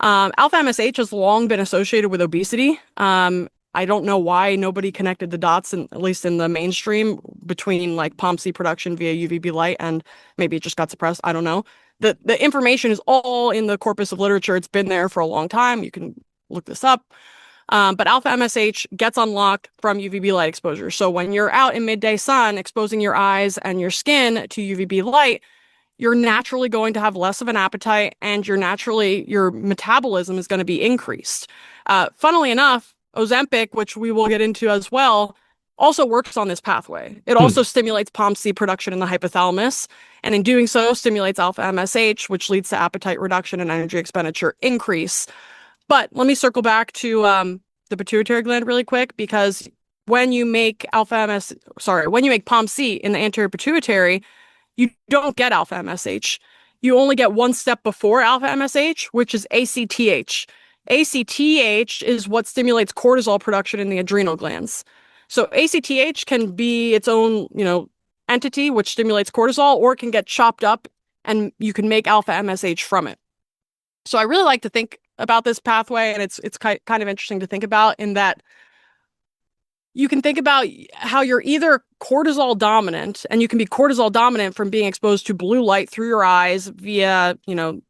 Alpha-MSH has long been associated with obesity. I don't know why nobody connected the dots, at least in the mainstream, between like POMC production via UVB light and maybe it just got suppressed. I don't know. The information is all in the corpus of literature. It's been there for a long time. You can look this up. But alpha-MSH gets unlocked from UVB light exposure. So when you're out in midday sun exposing your eyes and your skin to UVB light, you're naturally going to have less of an appetite and your metabolism is going to be increased. Funnily enough, Ozempic, which we will get into as well, also works on this pathway. It also stimulates POMC production in the hypothalamus, and in doing so stimulates alpha-MSH, which leads to appetite reduction and energy expenditure increase. But let me circle back to the pituitary gland really quick, because when you make POMC in the anterior pituitary, you don't get alpha-MSH. You only get one step before alpha-MSH, which is ACTH. ACTH is what stimulates cortisol production in the adrenal glands. So ACTH can be its own, entity which stimulates cortisol, or it can get chopped up and you can make alpha-MSH from it. So I really like to think about this pathway, and it's kind of interesting to think about in that you can think about how you're either cortisol dominant, and you can be cortisol dominant from being exposed to blue light through your eyes via,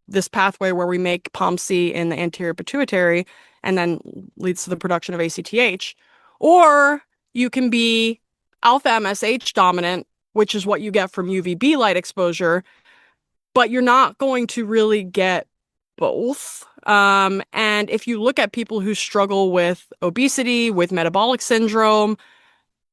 this pathway where we make POMC in the anterior pituitary and then leads to the production of ACTH. Or you can be alpha-MSH dominant, which is what you get from UVB light exposure, but you're not going to really get both. And if you look at people who struggle with obesity, with metabolic syndrome,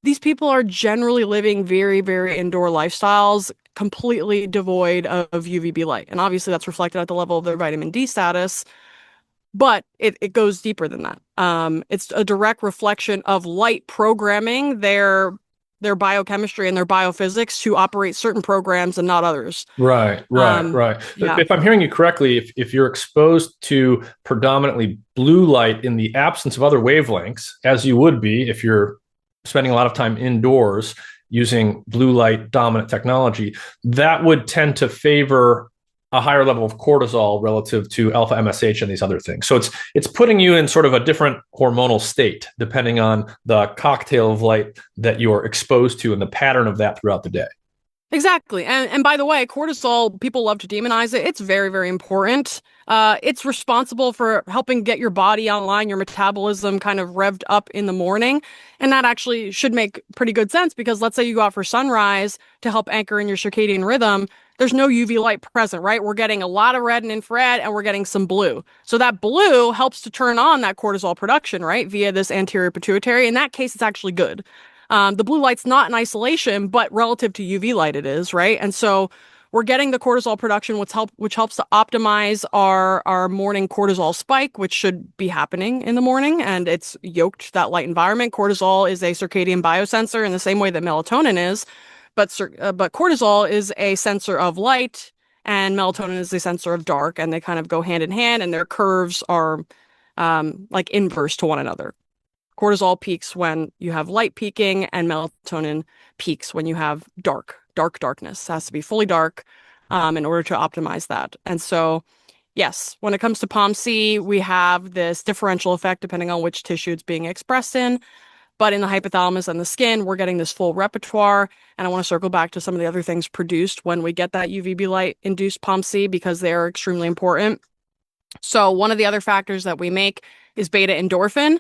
these people are generally living very, very indoor lifestyles, completely devoid of UVB light. And obviously that's reflected at the level of their vitamin D status, but it goes deeper than that. It's a direct reflection of light programming their biochemistry and their biophysics to operate certain programs and not others. Right. Yeah. If I'm hearing you correctly, if you're exposed to predominantly blue light in the absence of other wavelengths, as you would be if you're spending a lot of time indoors using blue light dominant technology, that would tend to favor a higher level of cortisol relative to alpha-MSH and these other things. So it's putting you in sort of a different hormonal state depending on the cocktail of light that you're exposed to and the pattern of that throughout the day. Exactly. And by the way, cortisol, people love to demonize it. It's very, very important. It's responsible for helping get your body online, your metabolism kind of revved up in the morning. And that actually should make pretty good sense, because let's say you go out for sunrise to help anchor in your circadian rhythm. There's no UV light present, right? We're getting a lot of red and infrared, and we're getting some blue. So that blue helps to turn on that cortisol production, right? Via this anterior pituitary. In that case, it's actually good. The blue light's not in isolation, but relative to UV light it is, right? And so we're getting the cortisol production, which helps to optimize our morning cortisol spike, which should be happening in the morning, and it's yoked to that light environment. Cortisol is a circadian biosensor in the same way that melatonin is, but cortisol is a sensor of light and melatonin is the sensor of dark, and they kind of go hand in hand, and their curves are like inverse to one another. Cortisol peaks when you have light peaking, and melatonin peaks when you have darkness. It has to be fully dark in order to optimize that. And so, yes, when it comes to POMC, we have this differential effect depending on which tissue it's being expressed in. But in the hypothalamus and the skin, we're getting this full repertoire. And I want to circle back to some of the other things produced when we get that UVB light-induced POMC because they're extremely important. So one of the other factors that we make is beta-endorphin.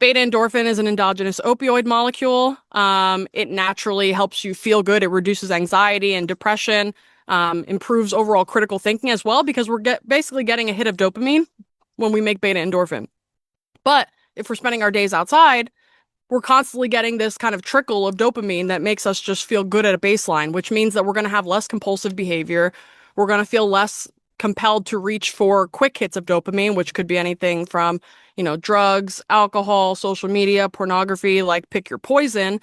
Beta-endorphin is an endogenous opioid molecule. It naturally helps you feel good. It reduces anxiety and depression, improves overall critical thinking as well because we're basically getting a hit of dopamine when we make beta-endorphin. But if we're spending our days outside, we're constantly getting this kind of trickle of dopamine that makes us just feel good at a baseline, which means that we're going to have less compulsive behavior. We're going to feel less compelled to reach for quick hits of dopamine, which could be anything from, drugs, alcohol, social media, pornography, like pick your poison.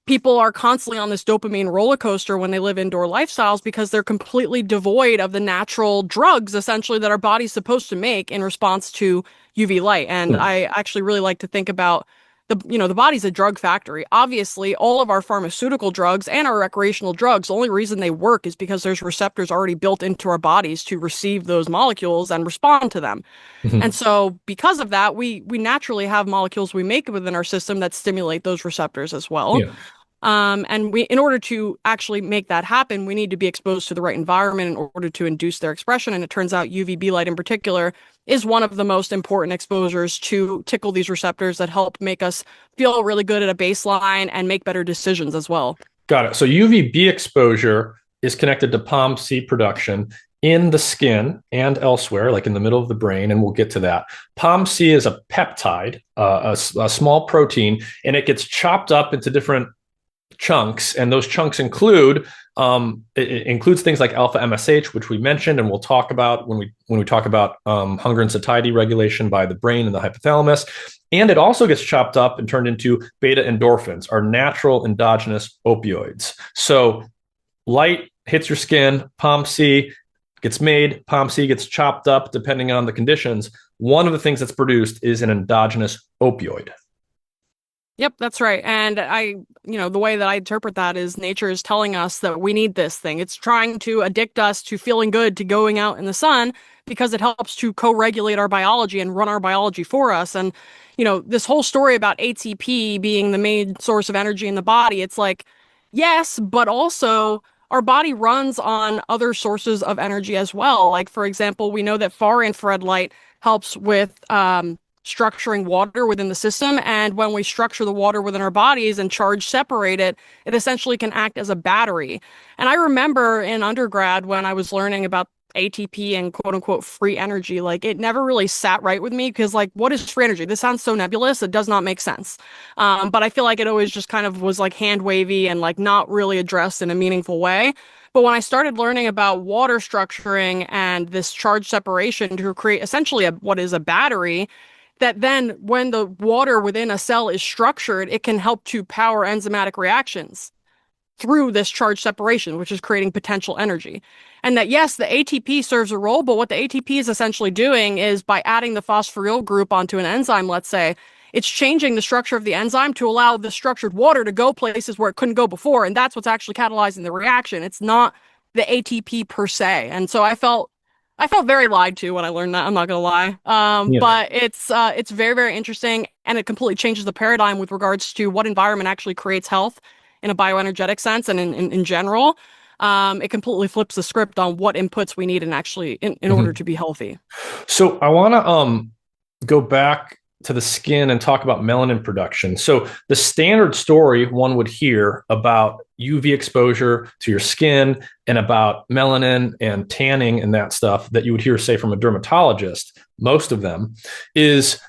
People are constantly on this dopamine roller coaster when they live indoor lifestyles because they're completely devoid of the natural drugs, essentially, that our body's supposed to make in response to UV light. And I actually really like to think about the body's a drug factory. Obviously, all of our pharmaceutical drugs and our recreational drugs, the only reason they work is because there's receptors already built into our bodies to receive those molecules and respond to them. Mm-hmm. And so because of that, we naturally have molecules we make within our system that stimulate those receptors as well. Yeah. And in order to actually make that happen, we need to be exposed to the right environment in order to induce their expression. And it turns out UVB light in particular is one of the most important exposures to tickle these receptors that help make us feel really good at a baseline and make better decisions as well. Got it. So UVB exposure is connected to POMC production in the skin and elsewhere, like in the middle of the brain, and we'll get to that. POMC is a peptide, a small protein, and it gets chopped up into different chunks, and those chunks include it includes things like alpha-MSH, which we mentioned and we'll talk about when we talk about hunger and satiety regulation by the brain and the hypothalamus. And it also gets chopped up and turned into beta-endorphins, our natural endogenous opioids. So light hits your skin, POMC gets made, POMC gets chopped up depending on the conditions. One of the things that's produced is an endogenous opioid. Yep, that's right. And the way that I interpret that is nature is telling us that we need this thing. It's trying to addict us to feeling good, to going out in the sun, because it helps to co-regulate our biology and run our biology for us. And, this whole story about ATP being the main source of energy in the body, it's like, yes, but also our body runs on other sources of energy as well. Like, for example, we know that far infrared light helps with structuring water within the system. And when we structure the water within our bodies and charge separate it, it essentially can act as a battery. And I remember in undergrad when I was learning about ATP and quote unquote free energy, like it never really sat right with me because like, what is free energy? This sounds so nebulous. It does not make sense. But I feel like it always just kind of was like hand wavy and like not really addressed in a meaningful way. But when I started learning about water structuring and this charge separation to create essentially what is a battery, that then when the water within a cell is structured, it can help to power enzymatic reactions through this charge separation, which is creating potential energy. And that, yes, the ATP serves a role, but what the ATP is essentially doing is by adding the phosphoryl group onto an enzyme, let's say, it's changing the structure of the enzyme to allow the structured water to go places where it couldn't go before. And that's what's actually catalyzing the reaction. It's not the ATP per se. And so I felt very lied to when I learned that. I'm not gonna lie. But it's very, very interesting, and it completely changes the paradigm with regards to what environment actually creates health in a bioenergetic sense and in general. It completely flips the script on what inputs we need and actually in order to be healthy. So I want to go back to the skin and talk about melanin production. So the standard story one would hear about UV exposure to your skin and about melanin and tanning and that stuff that you would hear, say, from a dermatologist, most of them, is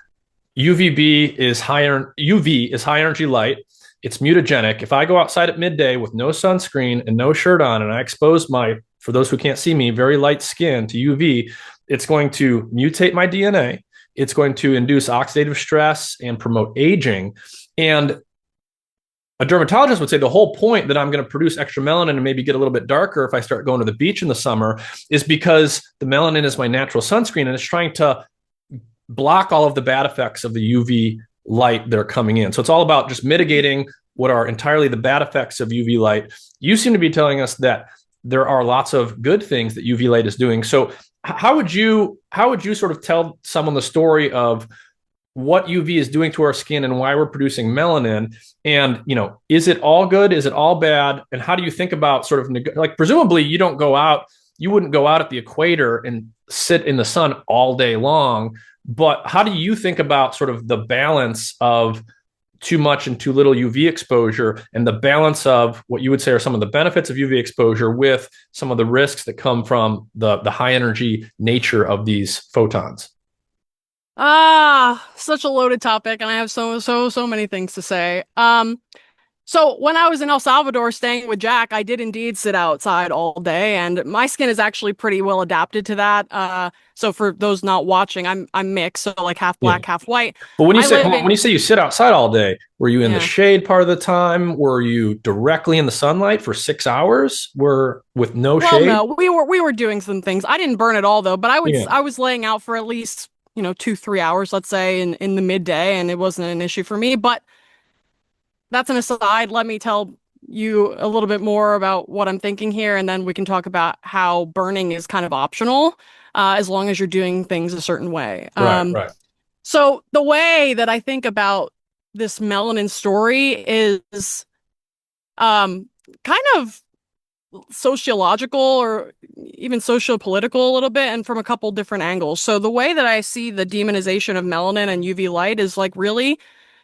UV is high energy light. It's mutagenic. If I go outside at midday with no sunscreen and no shirt on, and I expose for those who can't see me, very light skin to UV, it's going to mutate my DNA. It's going to induce oxidative stress and promote aging. And a dermatologist would say the whole point that I'm going to produce extra melanin and maybe get a little bit darker if I start going to the beach in the summer is because the melanin is my natural sunscreen and it's trying to block all of the bad effects of the UV light that are coming in. So it's all about just mitigating what are entirely the bad effects of UV light. You seem to be telling us that there are lots of good things that UV light is doing. So how would you sort of tell someone the story of what UV is doing to our skin and why we're producing melanin? And, is it all good? Is it all bad? And how do you think about sort of like, presumably you wouldn't go out at the equator and sit in the sun all day long. But how do you think about sort of the balance of too much and too little UV exposure and the balance of what you would say are some of the benefits of UV exposure with some of the risks that come from the high energy nature of these photons? Such a loaded topic, and I have so many things to say. So when I was in El Salvador staying with Jack, I did indeed sit outside all day, and my skin is actually pretty well adapted to that. So for those not watching, I'm mixed, so like half black, half white. But when you say you sit outside all day, were you in the shade part of the time? Were you directly in the sunlight for 6 hours? With no shade? Well, no, we were doing some things. I didn't burn it all though, but I was laying out for at least 2-3 hours, let's say, in the midday, and it wasn't an issue for me. But that's an aside. Let me tell you a little bit more about what I'm thinking here, and then we can talk about how burning is kind of optional, as long as you're doing things a certain way. Right. So the way that I think about this melanin story is kind of sociological or even socio-political a little bit, and from a couple different angles. So the way that I see the demonization of melanin and UV light is like really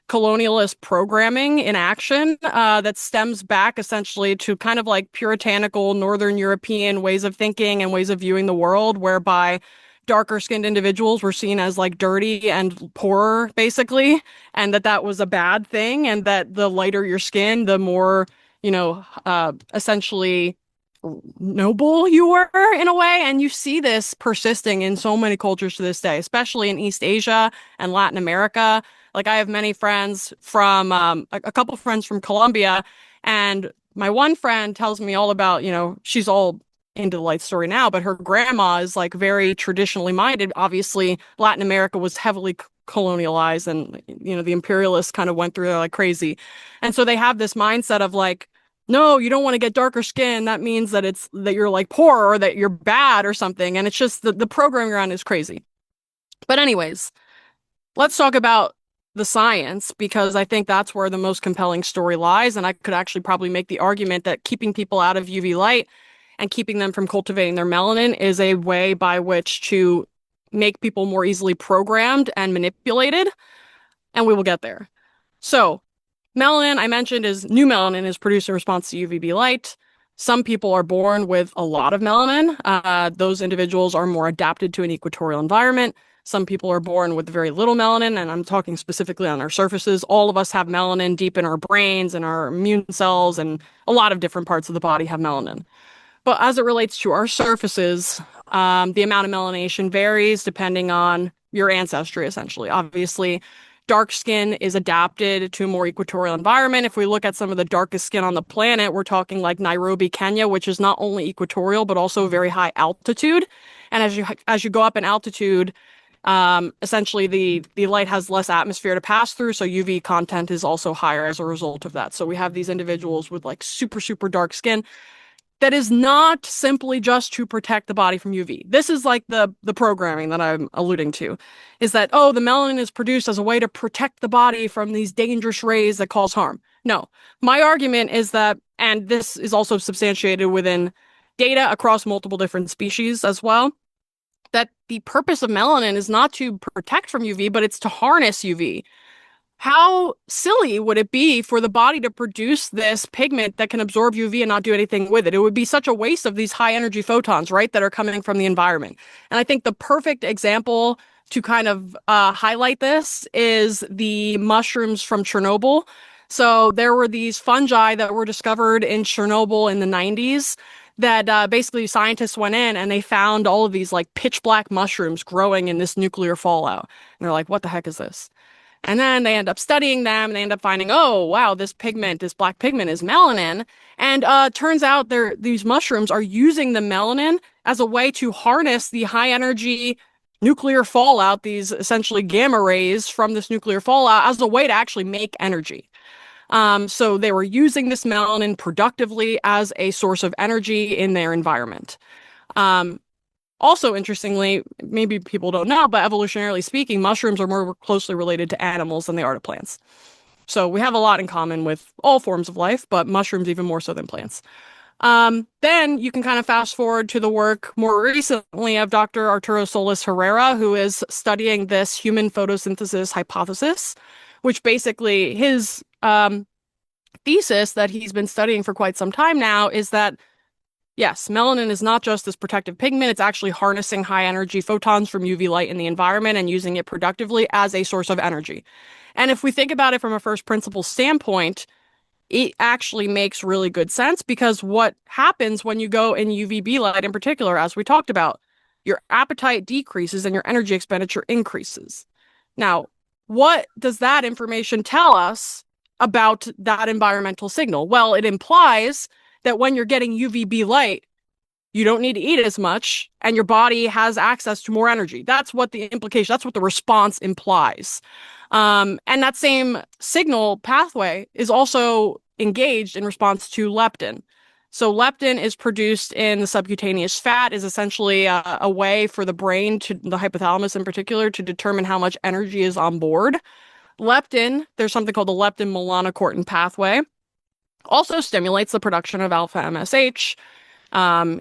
colonialist programming in action, that stems back essentially to kind of like puritanical Northern European ways of thinking and ways of viewing the world, whereby darker skinned individuals were seen as like dirty and poorer, basically, and that was a bad thing, and that the lighter your skin, the more, essentially noble you were in a way. And you see this persisting in so many cultures to this day, especially in East Asia and Latin America. Like I have many friends from a couple friends from Colombia, and my one friend tells me all about, she's all into the light story now, but her grandma is like very traditionally minded. Obviously, Latin America was heavily colonialized, and the imperialists kind of went through there like crazy. And so they have this mindset of like, no, you don't want to get darker skin. That means that that you're like poor or that you're bad or something. And it's just the program you're on is crazy. But anyways, let's talk about the science, because I think that's where the most compelling story lies. And I could actually probably make the argument that keeping people out of UV light and keeping them from cultivating their melanin is a way by which to make people more easily programmed and manipulated. And we will get there. So melanin, I mentioned, new melanin is produced in response to UVB light. Some people are born with a lot of melanin. Those individuals are more adapted to an equatorial environment. Some people are born with very little melanin, and I'm talking specifically on our surfaces. All of us have melanin deep in our brains and our immune cells, and a lot of different parts of the body have melanin. But as it relates to our surfaces, the amount of melanation varies depending on your ancestry, essentially. Obviously, dark skin is adapted to a more equatorial environment. If we look at some of the darkest skin on the planet, we're talking like Nairobi, Kenya, which is not only equatorial, but also very high altitude. And as you go up in altitude, essentially the light has less atmosphere to pass through, so UV content is also higher as a result of that. So we have these individuals with like super dark skin that is not simply just to protect the body from UV. This is like the programming that I'm alluding to, is that, oh, the melanin is produced as a way to protect the body from these dangerous rays that cause harm. No, my argument is that, and this is also substantiated within data across multiple different species as well, that the purpose of melanin is not to protect from UV, but it's to harness UV. How silly would it be for the body to produce this pigment that can absorb UV and not do anything with it? It would be such a waste of these high energy photons, right, that are coming from the environment. And I think the perfect example to kind of highlight this is the mushrooms from Chernobyl. So there were these fungi that were discovered in Chernobyl in the 90s that basically scientists went in and they found all of these like pitch black mushrooms growing in this nuclear fallout. And they're like, what the heck is this? And then they end up studying them and they end up finding, oh, wow, this pigment, this black pigment is melanin. And turns out these mushrooms are using the melanin as a way to harness the high energy nuclear fallout, these essentially gamma rays from this nuclear fallout, as a way to actually make energy. So they were using this melanin productively as a source of energy in their environment. Also, interestingly, maybe people don't know, but evolutionarily speaking, mushrooms are more closely related to animals than they are to plants. So we have a lot in common with all forms of life, but mushrooms even more so than plants. Then you can kind of fast forward to the work more recently of Dr. Arturo Solis Herrera, who is studying this human photosynthesis hypothesis, which basically his thesis that he's been studying for quite some time now is that yes, melanin is not just this protective pigment, it's actually harnessing high energy photons from UV light in the environment and using it productively as a source of energy. And if we think about it from a first principle standpoint, it actually makes really good sense because what happens when you go in UVB light in particular, as we talked about, your appetite decreases and your energy expenditure increases. Now, what does that information tell us about that environmental signal? Well, it implies that when you're getting UVB light, you don't need to eat as much and your body has access to more energy. That's what the implication, that's what the response implies. And that same signal pathway is also engaged in response to leptin. So leptin is produced in the subcutaneous fat, is essentially a way for the brain, to the hypothalamus in particular, to determine how much energy is on board. Leptin, there's something called the leptin melanocortin pathway, also stimulates the production of alpha-MSH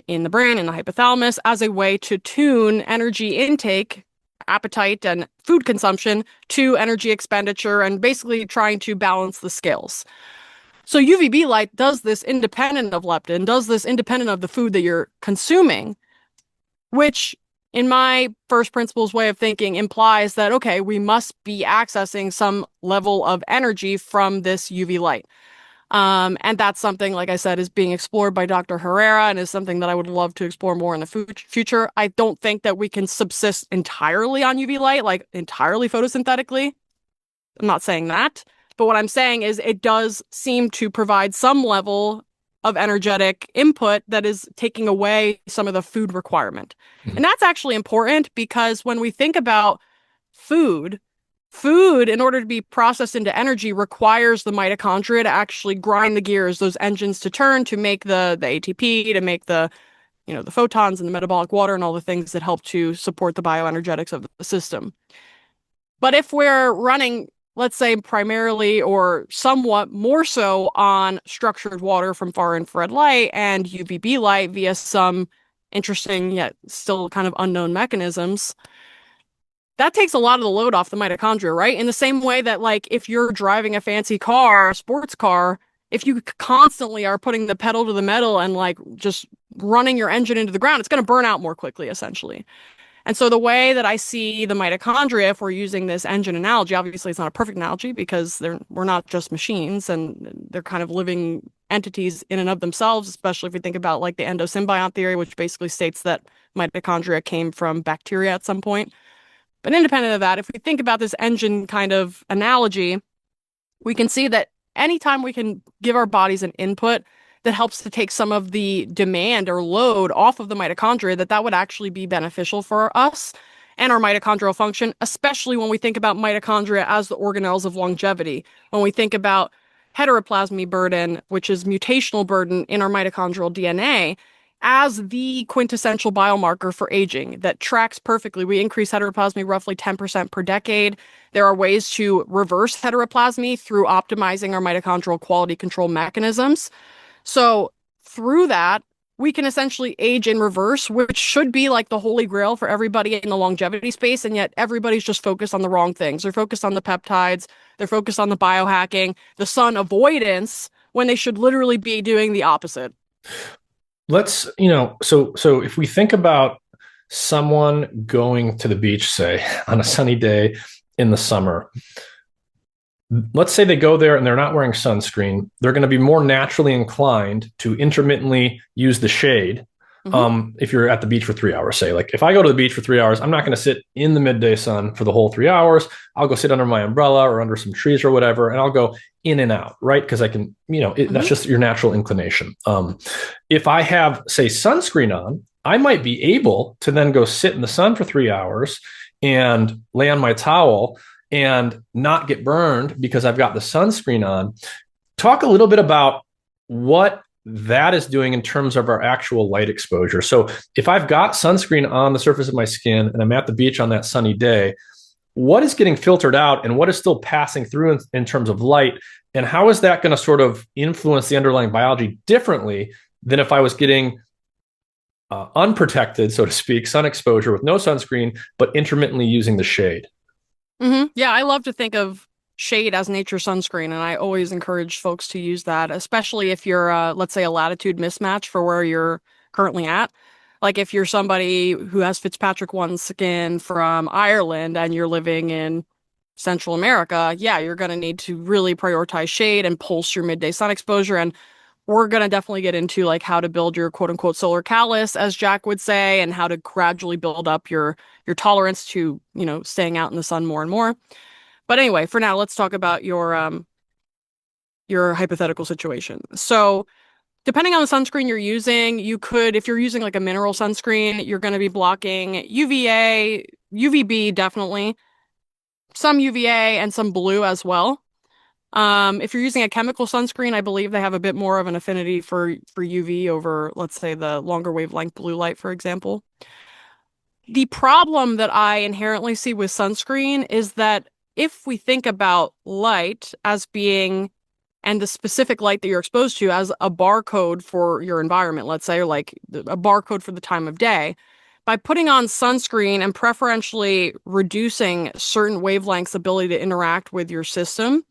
in the brain, in the hypothalamus, as a way to tune energy intake, appetite, and food consumption to energy expenditure and basically trying to balance the scales. So UVB light does this independent of leptin, does this independent of the food that you're consuming, which in my first principles way of thinking implies that, okay, we must be accessing some level of energy from this UV light. And that's something, like I said, is being explored by Dr. Herrera and is something that I would love to explore more in the future. I don't think that we can subsist entirely on UV light, like entirely photosynthetically. I'm not saying that. But what I'm saying is it does seem to provide some level of energetic input that is taking away some of the food requirement. And that's actually important because when we think about food, in order to be processed into energy, requires the mitochondria to actually grind the gears, those engines to turn, to make the ATP, to make the photons and the metabolic water and all the things that help to support the bioenergetics of the system. But if we're running, let's say, primarily or somewhat more so on structured water from far infrared light and UVB light via some interesting yet still kind of unknown mechanisms, that takes a lot of the load off the mitochondria, right? In the same way that, like, if you're driving a fancy car, a sports car, if you constantly are putting the pedal to the metal and like just running your engine into the ground, it's going to burn out more quickly, essentially. And so the way that I see the mitochondria, if we're using this engine analogy, obviously it's not a perfect analogy because we're not just machines and they're kind of living entities in and of themselves, especially if we think about like the endosymbiont theory, which basically states that mitochondria came from bacteria at some point. But independent of that, if we think about this engine kind of analogy, we can see that anytime we can give our bodies an input that helps to take some of the demand or load off of the mitochondria, that would actually be beneficial for us and our mitochondrial function, especially when we think about mitochondria as the organelles of longevity. When we think about heteroplasmy burden, which is mutational burden in our mitochondrial DNA, as the quintessential biomarker for aging that tracks perfectly. We increase heteroplasmy roughly 10% per decade. There are ways to reverse heteroplasmy through optimizing our mitochondrial quality control mechanisms. So through that, we can essentially age in reverse, which should be like the holy grail for everybody in the longevity space. And yet everybody's just focused on the wrong things. They're focused on the peptides. They're focused on the biohacking, the sun avoidance, when they should literally be doing the opposite. Let's, so if we think about someone going to the beach, say, on a sunny day in the summer, let's say they go there and they're not wearing sunscreen, they're going to be more naturally inclined to intermittently use the shade Hmm. If you're at the beach for 3 hours, say, like if I go to the beach for 3 hours, I'm not going to sit in the midday sun for the whole 3 hours. I'll go sit under my umbrella or under some trees or whatever, and I'll go in and out, right? Because I can, that's Hmm. just your natural inclination. If I have, say, sunscreen on, I might be able to then go sit in the sun for 3 hours and lay on my towel and not get burned because I've got the sunscreen on. Talk a little bit about what that is doing in terms of our actual light exposure. So if I've got sunscreen on the surface of my skin and I'm at the beach on that sunny day, what is getting filtered out and what is still passing through in terms of light? And how is that going to sort of influence the underlying biology differently than if I was getting unprotected, so to speak, sun exposure with no sunscreen, but intermittently using the shade? Yeah, I love to think of shade as nature sunscreen, and I always encourage folks to use that, especially if you're, let's say, a latitude mismatch for where you're currently at. Like if you're somebody who has Fitzpatrick 1 skin from Ireland and you're living in Central America, yeah, you're going to need to really prioritize shade and pulse your midday sun exposure. And we're going to definitely get into like how to build your quote unquote solar callus, as Jack would say, and how to gradually build up your tolerance to, staying out in the sun more and more. But anyway, for now, let's talk about your hypothetical situation. So, depending on the sunscreen you're using, you could, if you're using like a mineral sunscreen, you're going to be blocking UVA, UVB definitely, some UVA and some blue as well. If you're using a chemical sunscreen, I believe they have a bit more of an affinity for UV over, let's say, the longer wavelength blue light, for example. The problem that I inherently see with sunscreen is that if we think about light as being, and the specific light that you're exposed to as a barcode for your environment, let's say, or like a barcode for the time of day, by putting on sunscreen and preferentially reducing certain wavelengths' ability to interact with your system,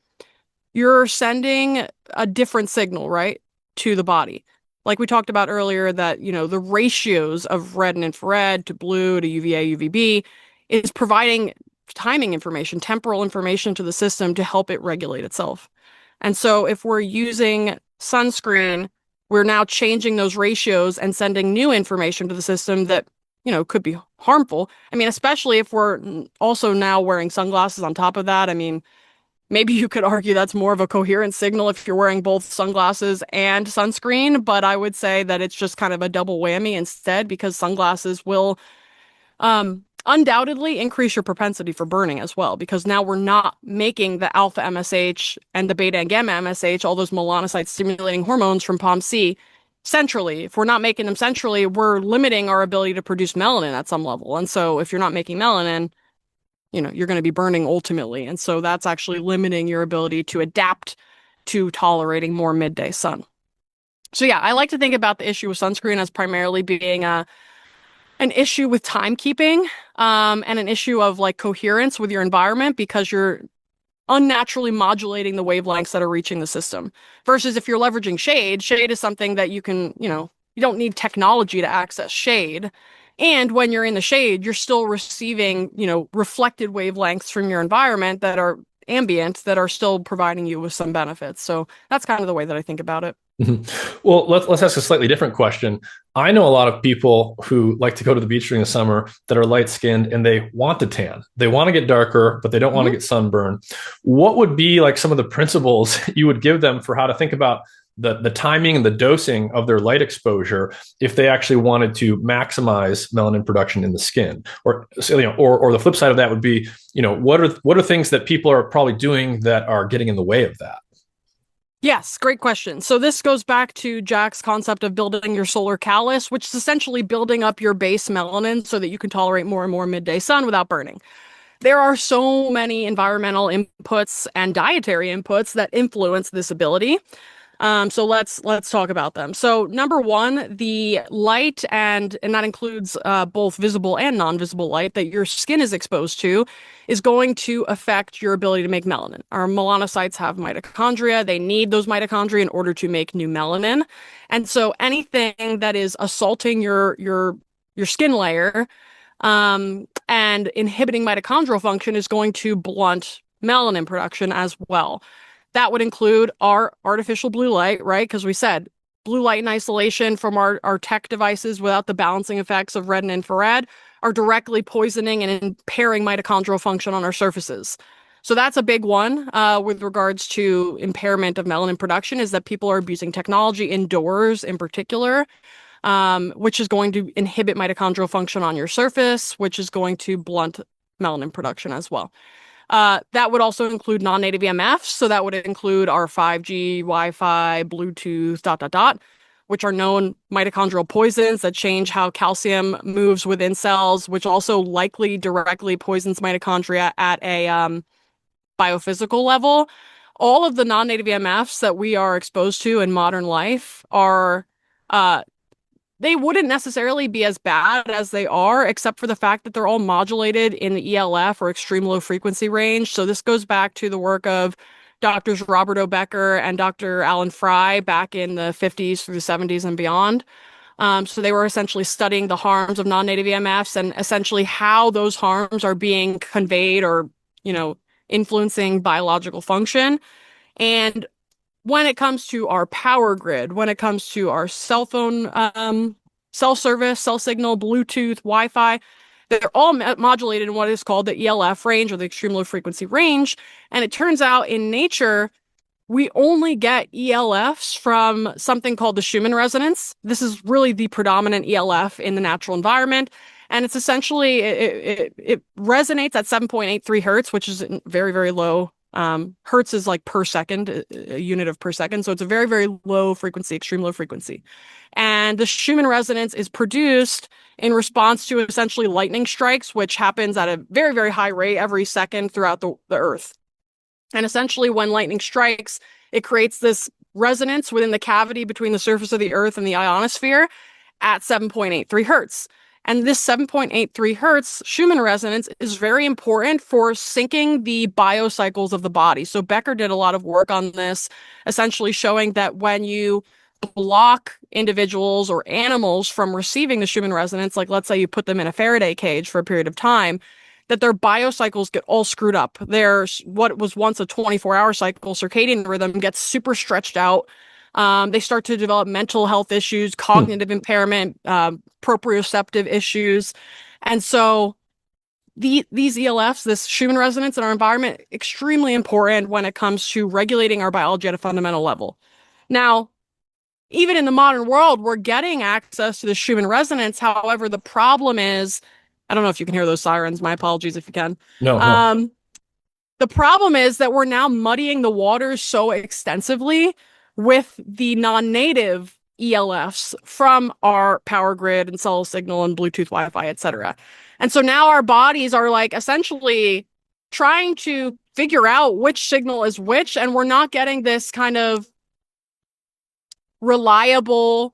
you're sending a different signal, right, to the body. Like we talked about earlier, that, the ratios of red and infrared to blue to UVA, UVB is providing timing information, temporal information to the system to help it regulate itself. And so if we're using sunscreen, we're now changing those ratios and sending new information to the system that, could be harmful. I mean, especially if we're also now wearing sunglasses on top of that. I mean, maybe you could argue that's more of a coherent signal if you're wearing both sunglasses and sunscreen, but I would say that it's just kind of a double whammy instead, because sunglasses will undoubtedly increase your propensity for burning as well, because now we're not making the alpha-MSH and the beta and gamma-MSH, all those melanocyte stimulating hormones from POMC, centrally. If we're not making them centrally, we're limiting our ability to produce melanin at some level. And so if you're not making melanin, you're going to be burning ultimately. And so that's actually limiting your ability to adapt to tolerating more midday sun. So yeah, I like to think about the issue with sunscreen as primarily being an issue with timekeeping, and an issue of like coherence with your environment, because you're unnaturally modulating the wavelengths that are reaching the system. Versus if you're leveraging shade is something that you can, you don't need technology to access shade. And when you're in the shade, you're still receiving, reflected wavelengths from your environment that are ambient, that are still providing you with some benefits. So that's kind of the way that I think about it. Well, let's ask a slightly different question. I know a lot of people who like to go to the beach during the summer that are light skinned and they want to tan. They want to get darker, but they don't want to get sunburn. What would be like some of the principles you would give them for how to think about the timing and the dosing of their light exposure if they actually wanted to maximize melanin production in the skin? Or or the flip side of that would be, what are things that people are probably doing that are getting in the way of that? Yes, great question. So this goes back to Jack's concept of building your solar callus, which is essentially building up your base melanin so that you can tolerate more and more midday sun without burning. There are so many environmental inputs and dietary inputs that influence this ability. So let's talk about them. So number one, the light, and that includes both visible and non-visible light that your skin is exposed to, is going to affect your ability to make melanin. Our melanocytes have mitochondria. They need those mitochondria in order to make new melanin. And so anything that is assaulting your skin layer and inhibiting mitochondrial function is going to blunt melanin production as well. That would include our artificial blue light, right? Because we said blue light in isolation from our tech devices without the balancing effects of red and infrared are directly poisoning and impairing mitochondrial function on our surfaces. So that's a big one with regards to impairment of melanin production, is that people are abusing technology indoors in particular, which is going to inhibit mitochondrial function on your surface, which is going to blunt melanin production as well. That would also include non-native EMFs. So that would include our 5G, Wi-Fi, Bluetooth, ... which are known mitochondrial poisons that change how calcium moves within cells, which also likely directly poisons mitochondria at a biophysical level. All of the non-native EMFs that we are exposed to in modern life are they wouldn't necessarily be as bad as they are, except for the fact that they're all modulated in the ELF, or extreme low frequency range. So this goes back to the work of Doctors Robert O. Becker and Dr. Alan Fry back in the 50s through the 70s and beyond. So they were essentially studying the harms of non-native EMFs and essentially how those harms are being conveyed or, influencing biological function. And when it comes to our power grid, when it comes to our cell phone, cell service, cell signal, Bluetooth, Wi-Fi, they're all modulated in what is called the ELF range, or the extreme low frequency range. And it turns out in nature, we only get ELFs from something called the Schumann resonance. This is really the predominant ELF in the natural environment. And it's essentially, it resonates at 7.83 hertz, which is very, very low. Hertz is like per second, a unit of per second. So it's a very, very low frequency, extreme low frequency. And the Schumann resonance is produced in response to essentially lightning strikes, which happens at a very, very high rate every second throughout the Earth. And essentially when lightning strikes, it creates this resonance within the cavity between the surface of the Earth and the ionosphere at 7.83 hertz. And this 7.83 hertz Schumann resonance is very important for syncing the biocycles of the body. So Becker did a lot of work on this, essentially showing that when you block individuals or animals from receiving the Schumann resonance, like let's say you put them in a Faraday cage for a period of time, that their biocycles get all screwed up. There's what was once a 24-hour cycle, circadian rhythm, gets super stretched out. They start to develop mental health issues, cognitive impairment, proprioceptive issues. And so these ELFs, this Schumann resonance in our environment, extremely important when it comes to regulating our biology at a fundamental level. Now, even in the modern world, we're getting access to the Schumann resonance. However, the problem is, I don't know if you can hear those sirens. My apologies if you can. No. The problem is that we're now muddying the waters so extensively with the non-native ELFs from our power grid and cell signal and Bluetooth, Wi-Fi, etc. And so now our bodies are like essentially trying to figure out which signal is which, and we're not getting this kind of reliable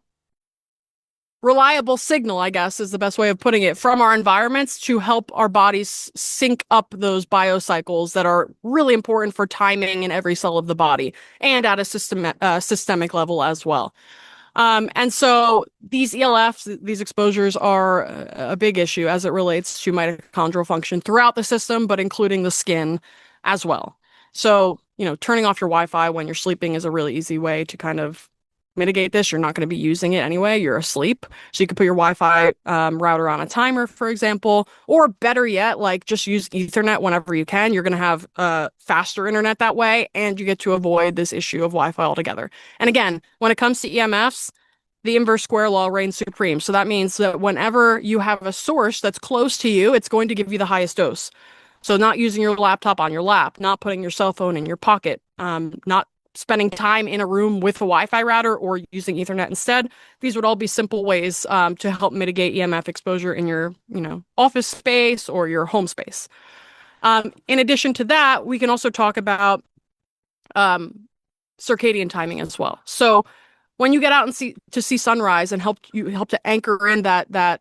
signal, I guess is the best way of putting it, from our environments to help our bodies sync up those biocycles that are really important for timing in every cell of the body and at a systemic level as well. And so these ELFs, these exposures are a big issue as it relates to mitochondrial function throughout the system, but including the skin as well. So, turning off your Wi-Fi when you're sleeping is a really easy way to kind of mitigate this. You're not going to be using it anyway. You're asleep. So you could put your Wi-Fi router on a timer, for example, or better yet, like just use Ethernet whenever you can. You're going to have faster internet that way, and you get to avoid this issue of Wi-Fi altogether. And again, when it comes to EMFs, the inverse square law reigns supreme. So that means that whenever you have a source that's close to you, it's going to give you the highest dose. So not using your laptop on your lap, not putting your cell phone in your pocket, not spending time in a room with a Wi-Fi router or using Ethernet instead. These would all be simple ways to help mitigate EMF exposure in your, office space or your home space. In addition to that, we can also talk about circadian timing as well. So when you get out and see sunrise and help to anchor in that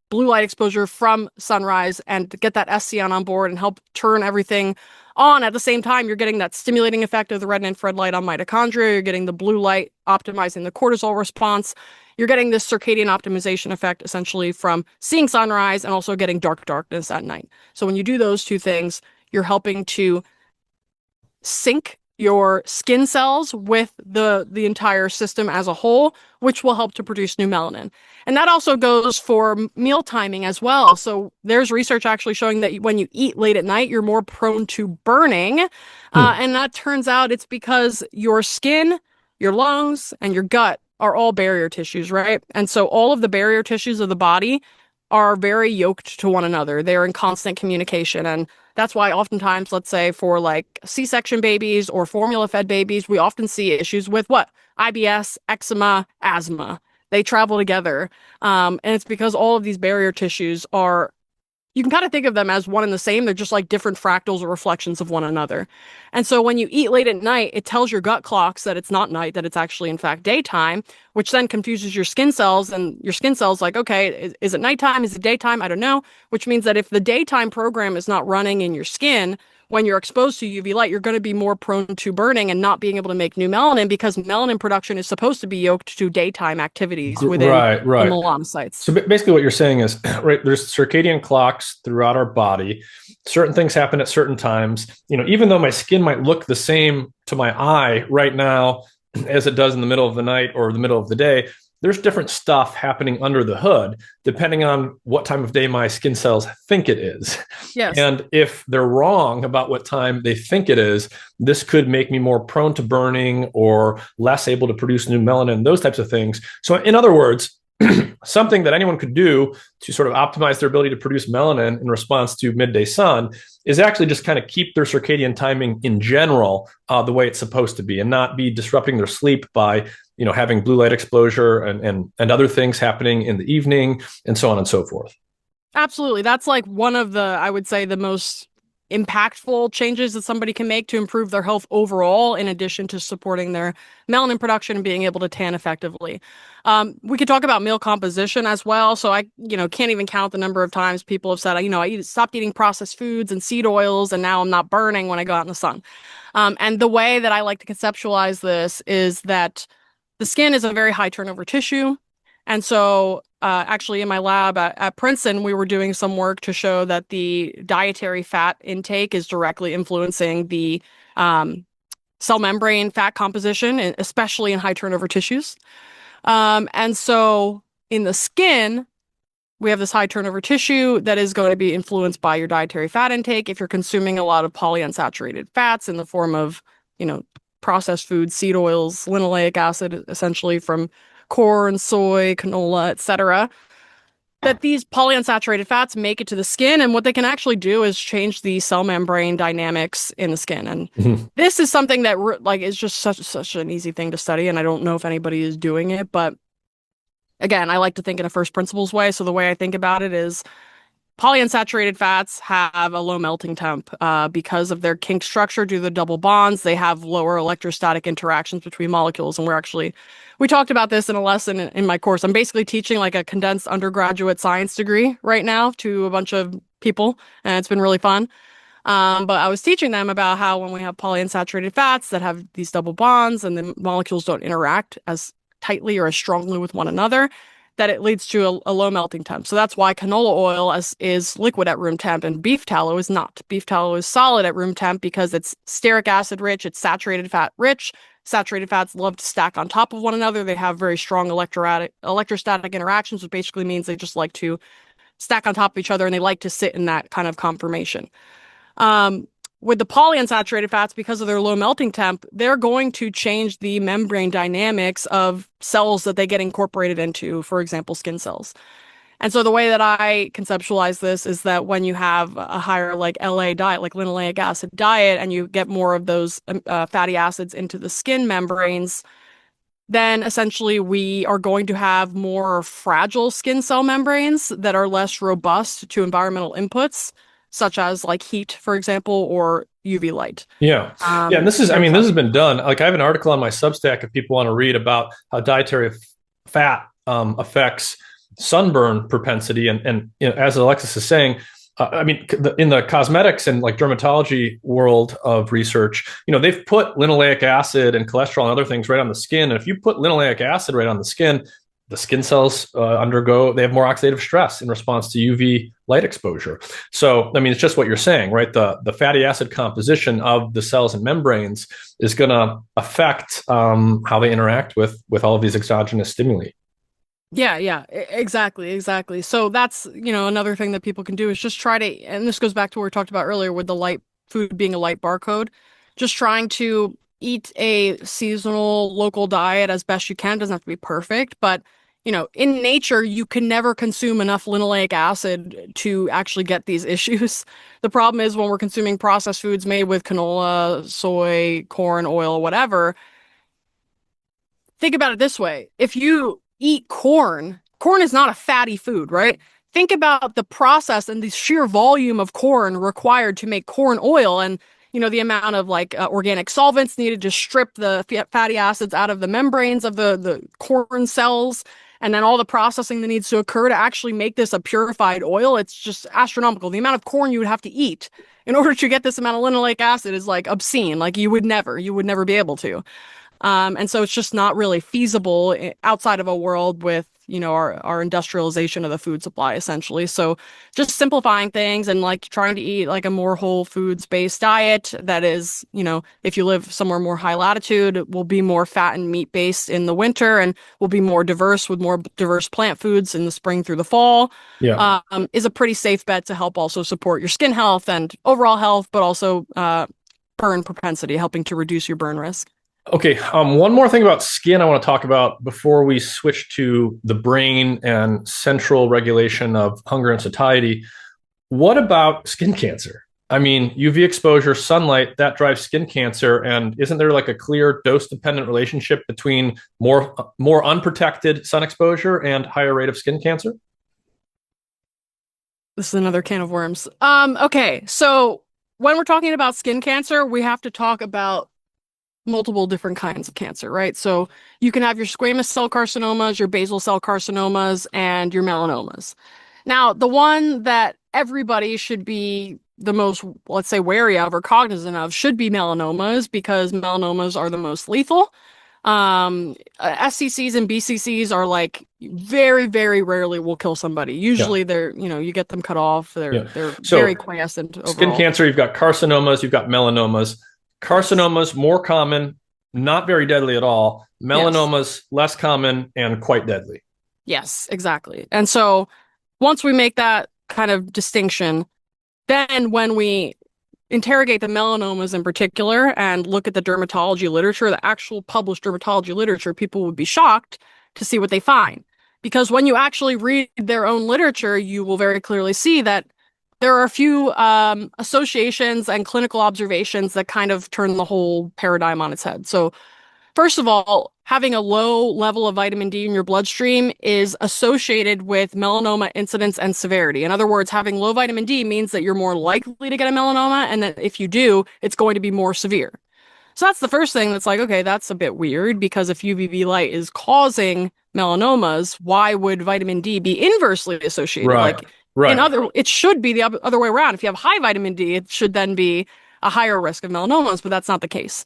blue light exposure from sunrise and get that SCN on board and help turn everything on at the same time, you're getting that stimulating effect of the red and infrared light on mitochondria. You're getting the blue light optimizing the cortisol response. You're getting this circadian optimization effect essentially from seeing sunrise and also getting darkness at night. So when you do those two things, you're helping to sync your skin cells with the entire system as a whole, which will help to produce new melanin. And that also goes for meal timing as well. So there's research actually showing that when you eat late at night, you're more prone to burning. And that turns out it's because your skin, your lungs, and your gut are all barrier tissues, right? And so all of the barrier tissues of the body are very yoked to one another. They're in constant communication. And that's why oftentimes, let's say for like C-section babies or formula-fed babies, we often see issues with what? IBS, eczema, asthma. They travel together. And it's because all of these barrier tissues are, you can kind of think of them as one and the same. They're just like different fractals or reflections of one another. And so when you eat late at night, it tells your gut clocks that it's not night, that it's actually in fact daytime, which then confuses your skin cells, and your skin cells like, okay, is it nighttime? Is it daytime? I don't know. Which means that if the daytime program is not running in your skin, when you're exposed to UV light, you're going to be more prone to burning and not being able to make new melanin, because melanin production is supposed to be yoked to daytime activities within the melanocytes. So basically what you're saying is, right, there's circadian clocks throughout our body. Certain things happen at certain times. You know, even though my skin might look the same to my eye right now as it does in the middle of the night or the middle of the day, there's different stuff happening under the hood, depending on what time of day my skin cells think it is. Yes. And if they're wrong about what time they think it is, this could make me more prone to burning or less able to produce new melanin, those types of things. So in other words, something that anyone could do to sort of optimize their ability to produce melanin in response to midday sun is actually just kind of keep their circadian timing in general the way it's supposed to be, and not be disrupting their sleep by, you know, having blue light exposure and other things happening in the evening and so on and so forth. Absolutely. That's like one of the, I would say, the most impactful changes that somebody can make to improve their health overall, in addition to supporting their melanin production and being able to tan effectively. We could talk about meal composition as well. So I, can't even count the number of times people have said, I stopped eating processed foods and seed oils, and now I'm not burning when I go out in the sun. And the way that I like to conceptualize this is that the skin is a very high turnover tissue. And so actually in my lab at Princeton, we were doing some work to show that the dietary fat intake is directly influencing the cell membrane fat composition, especially in high turnover tissues. And so in the skin, we have this high turnover tissue that is going to be influenced by your dietary fat intake. If you're consuming a lot of polyunsaturated fats in the form of, processed foods, seed oils, linoleic acid, essentially from corn, soy, canola, etc., that these polyunsaturated fats make it to the skin, and what they can actually do is change the cell membrane dynamics in the skin. And this is something that is just such an easy thing to study, and I don't know if anybody is doing it, but again, I like to think in a first principles way. So the way I think about it is polyunsaturated fats have a low melting temp because of their kink structure due to the double bonds. They have lower electrostatic interactions between molecules. And we talked about this in a lesson in my course. I'm basically teaching like a condensed undergraduate science degree right now to a bunch of people, and it's been really fun. But I was teaching them about how when we have polyunsaturated fats that have these double bonds and the molecules don't interact as tightly or as strongly with one another, that it leads to a low melting temp. So that's why canola oil is liquid at room temp and beef tallow is not. Beef tallow is solid at room temp because it's stearic acid rich, it's saturated fat rich. Saturated fats love to stack on top of one another. They have very strong electrostatic interactions, which basically means they just like to stack on top of each other, and they like to sit in that kind of conformation. With the polyunsaturated fats, because of their low melting temp, they're going to change the membrane dynamics of cells that they get incorporated into, for example, skin cells. And so the way that I conceptualize this is that when you have a higher like LA diet, like linoleic acid diet, and you get more of those fatty acids into the skin membranes, then essentially we are going to have more fragile skin cell membranes that are less robust to environmental inputs, such as like heat, for example, or UV light. Yeah. And this has been done. Like I have an article on my Substack if people want to read about how dietary fat affects sunburn propensity. And as Alexis is saying, in the cosmetics and like dermatology world of research, they've put linoleic acid and cholesterol and other things right on the skin. And if you put linoleic acid right on the skin, the skin cells they have more oxidative stress in response to UV light exposure. So, I mean, it's just what you're saying, right? The fatty acid composition of the cells and membranes is going to affect how they interact with all of these exogenous stimuli. Yeah, exactly. So that's, another thing that people can do is just try to, and this goes back to what we talked about earlier with the light food being a light barcode, just trying to eat a seasonal local diet as best you can. It doesn't have to be perfect, but in nature, you can never consume enough linoleic acid to actually get these issues. The problem is when we're consuming processed foods made with canola, soy, corn, oil, whatever. Think about it this way. If you eat corn is not a fatty food, right? Think about the process and the sheer volume of corn required to make corn oil and the amount of organic solvents needed to strip the fatty acids out of the membranes of the corn cells, and then all the processing that needs to occur to actually make this a purified oil. It's just astronomical. The amount of corn you would have to eat in order to get this amount of linoleic acid is obscene. You would never be able to. And so it's just not really feasible outside of a world with, our industrialization of the food supply, essentially. So just simplifying things and trying to eat a more whole foods based diet that is, if you live somewhere more high latitude, it will be more fat and meat based in the winter and will be more diverse with more diverse plant foods in the spring through the fall. Yeah. Is a pretty safe bet to help also support your skin health and overall health, but also burn propensity, helping to reduce your burn risk. Okay, one more thing about skin I want to talk about before we switch to the brain and central regulation of hunger and satiety. What about skin cancer? I mean, UV exposure, sunlight, that drives skin cancer. And isn't there a clear dose-dependent relationship between more unprotected sun exposure and higher rate of skin cancer? This is another can of worms. Okay, so when we're talking about skin cancer, we have to talk about multiple different kinds of cancer, right? So you can have your squamous cell carcinomas, your basal cell carcinomas, and your melanomas. Now, the one that everybody should be the most, let's say, wary of or cognizant of should be melanomas because melanomas are the most lethal. SCCs and BCCs are very, very rarely will kill somebody. Usually they're, you get them cut off. They're So very quiescent overall. Skin cancer, you've got carcinomas, you've got melanomas. Carcinomas, more common, not very deadly at all. Melanomas, less common and quite deadly. Yes, exactly. And so once we make that kind of distinction, then when we interrogate the melanomas in particular and look at the dermatology literature, the actual published dermatology literature, people would be shocked to see what they find. Because when you actually read their own literature, you will very clearly see that there are a few associations and clinical observations that kind of turn the whole paradigm on its head. So first of all, having a low level of vitamin D in your bloodstream is associated with melanoma incidence and severity. In other words, having low vitamin D means that you're more likely to get a melanoma, and that if you do, it's going to be more severe. So that's the first thing that's okay, that's a bit weird because if UVB light is causing melanomas, why would vitamin D be inversely associated? Right. It should be the other way around. If you have high vitamin D, it should then be a higher risk of melanomas, but that's not the case.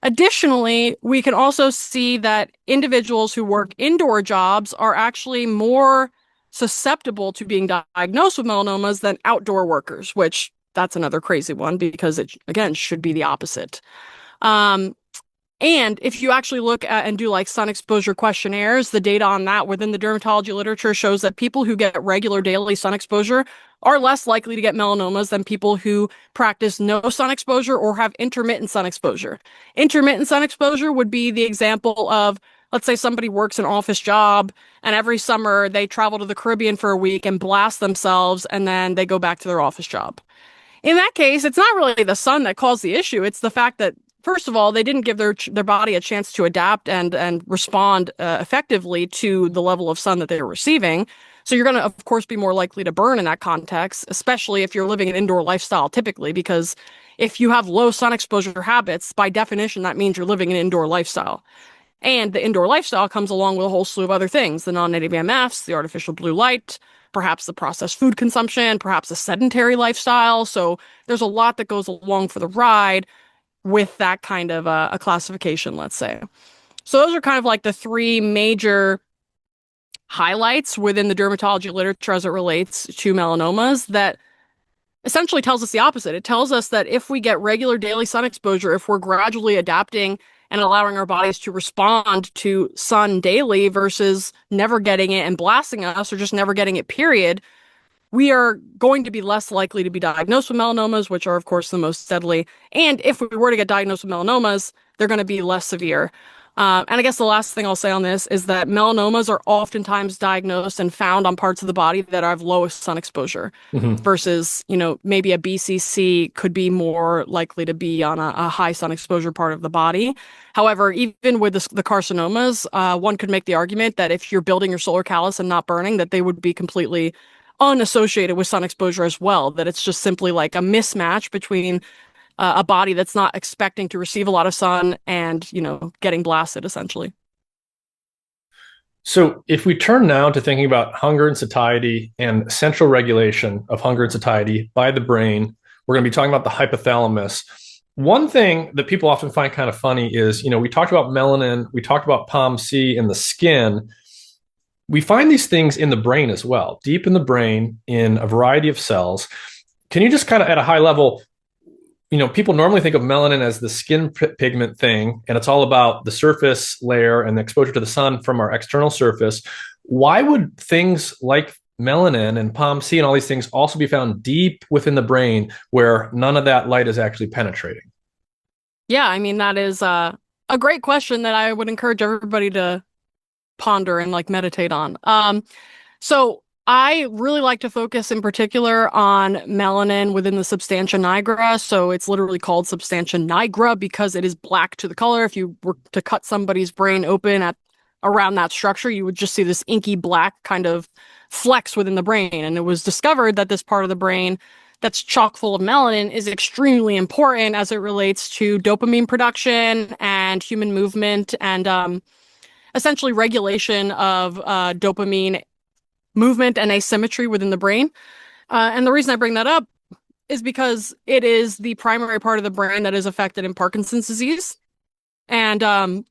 Additionally, we can also see that individuals who work indoor jobs are actually more susceptible to being diagnosed with melanomas than outdoor workers, which that's another crazy one because it, again, should be the opposite. And if you actually look at and do sun exposure questionnaires, the data on that within the dermatology literature shows that people who get regular daily sun exposure are less likely to get melanomas than people who practice no sun exposure or have intermittent sun exposure. Intermittent sun exposure would be the example of, let's say somebody works an office job and every summer they travel to the Caribbean for a week and blast themselves and then they go back to their office job. In that case, it's not really the sun that caused the issue. It's the fact that, first of all, they didn't give their body a chance to adapt and respond effectively to the level of sun that they were receiving. So you're going to, of course, be more likely to burn in that context, especially if you're living an indoor lifestyle typically, because if you have low sun exposure habits, by definition, that means you're living an indoor lifestyle. And the indoor lifestyle comes along with a whole slew of other things, the non-native EMFs, the artificial blue light, perhaps the processed food consumption, perhaps a sedentary lifestyle. So there's a lot that goes along for the ride with that kind of a classification, let's say. So those are kind of the three major highlights within the dermatology literature as it relates to melanomas that essentially tells us the opposite. It tells us that if we get regular daily sun exposure, if we're gradually adapting and allowing our bodies to respond to sun daily versus never getting it and blasting us or just never getting it, period, we are going to be less likely to be diagnosed with melanomas, which are, of course, the most deadly. And if we were to get diagnosed with melanomas, they're going to be less severe. And I guess the last thing I'll say on this is that melanomas are oftentimes diagnosed and found on parts of the body that have lowest sun exposure versus, maybe a BCC could be more likely to be on a high sun exposure part of the body. However, even with the carcinomas, one could make the argument that if you're building your solar callus and not burning, that they would be completely unassociated with sun exposure as well, that it's just simply like a mismatch between a body that's not expecting to receive a lot of sun and, getting blasted essentially. So if we turn now to thinking about hunger and satiety and central regulation of hunger and satiety by the brain, we're going to be talking about the hypothalamus. One thing that people often find kind of funny is, we talked about melanin, we talked about POMC in the skin. We find these things in the brain as well, deep in the brain in a variety of cells. Can you just kind of at a high level, people normally think of melanin as the skin pigment thing, and it's all about the surface layer and the exposure to the sun from our external surface. Why would things like melanin and POMC and all these things also be found deep within the brain where none of that light is actually penetrating? Yeah, I mean, that is a great question that I would encourage everybody to ponder and meditate on. So I really like to focus in particular on melanin within the substantia nigra. So it's literally called substantia nigra because it is black to the color. If you were to cut somebody's brain open around that structure, you would just see this inky black kind of flecks within the brain. And it was discovered that this part of the brain that's chock full of melanin is extremely important as it relates to dopamine production and human movement and essentially regulation of dopamine movement and asymmetry within the brain. And the reason I bring that up is because it is the primary part of the brain that is affected in Parkinson's disease. And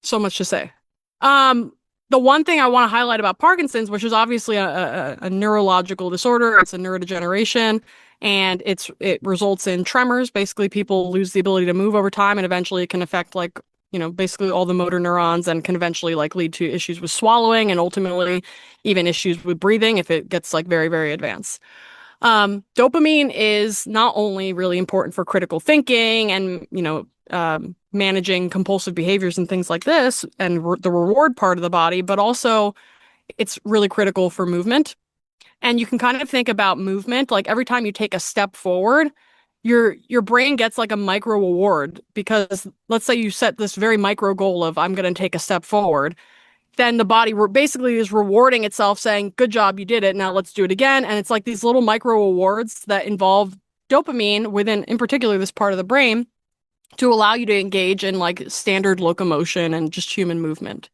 so much to say. The one thing I want to highlight about Parkinson's, which is obviously a neurological disorder, it's a neurodegeneration, and it results in tremors. Basically, people lose the ability to move over time, and eventually it can affect basically all the motor neurons and can eventually lead to issues with swallowing and ultimately even issues with breathing if it gets very, very advanced. Dopamine is not only really important for critical thinking and, managing compulsive behaviors and things like this and the reward part of the body, but also it's really critical for movement. And you can kind of think about movement, like every time you take a step forward, your brain gets a micro reward because let's say you set this very micro goal of I'm going to take a step forward. Then the body basically is rewarding itself saying, good job, you did it. Now let's do it again. And it's like these little micro rewards that involve dopamine within, in particular, this part of the brain to allow you to engage in standard locomotion and just human movement.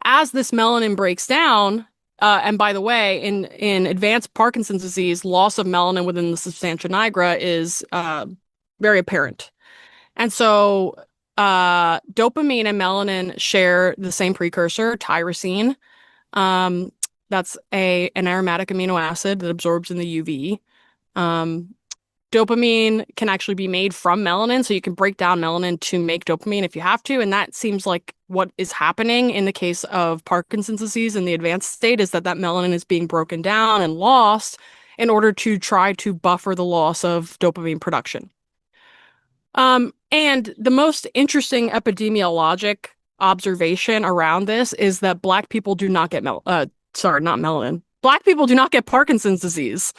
As this melanin breaks down, and by the way, in advanced Parkinson's disease, loss of melanin within the substantia nigra is very apparent. And so dopamine and melanin share the same precursor, tyrosine. That's an aromatic amino acid that absorbs in the UV. Dopamine can actually be made from melanin, so you can break down melanin to make dopamine if you have to, and that seems like what is happening in the case of Parkinson's disease in the advanced state is that melanin is being broken down and lost in order to try to buffer the loss of dopamine production. And the most interesting epidemiologic observation around this is that Black people do not get Black people do not get Parkinson's disease.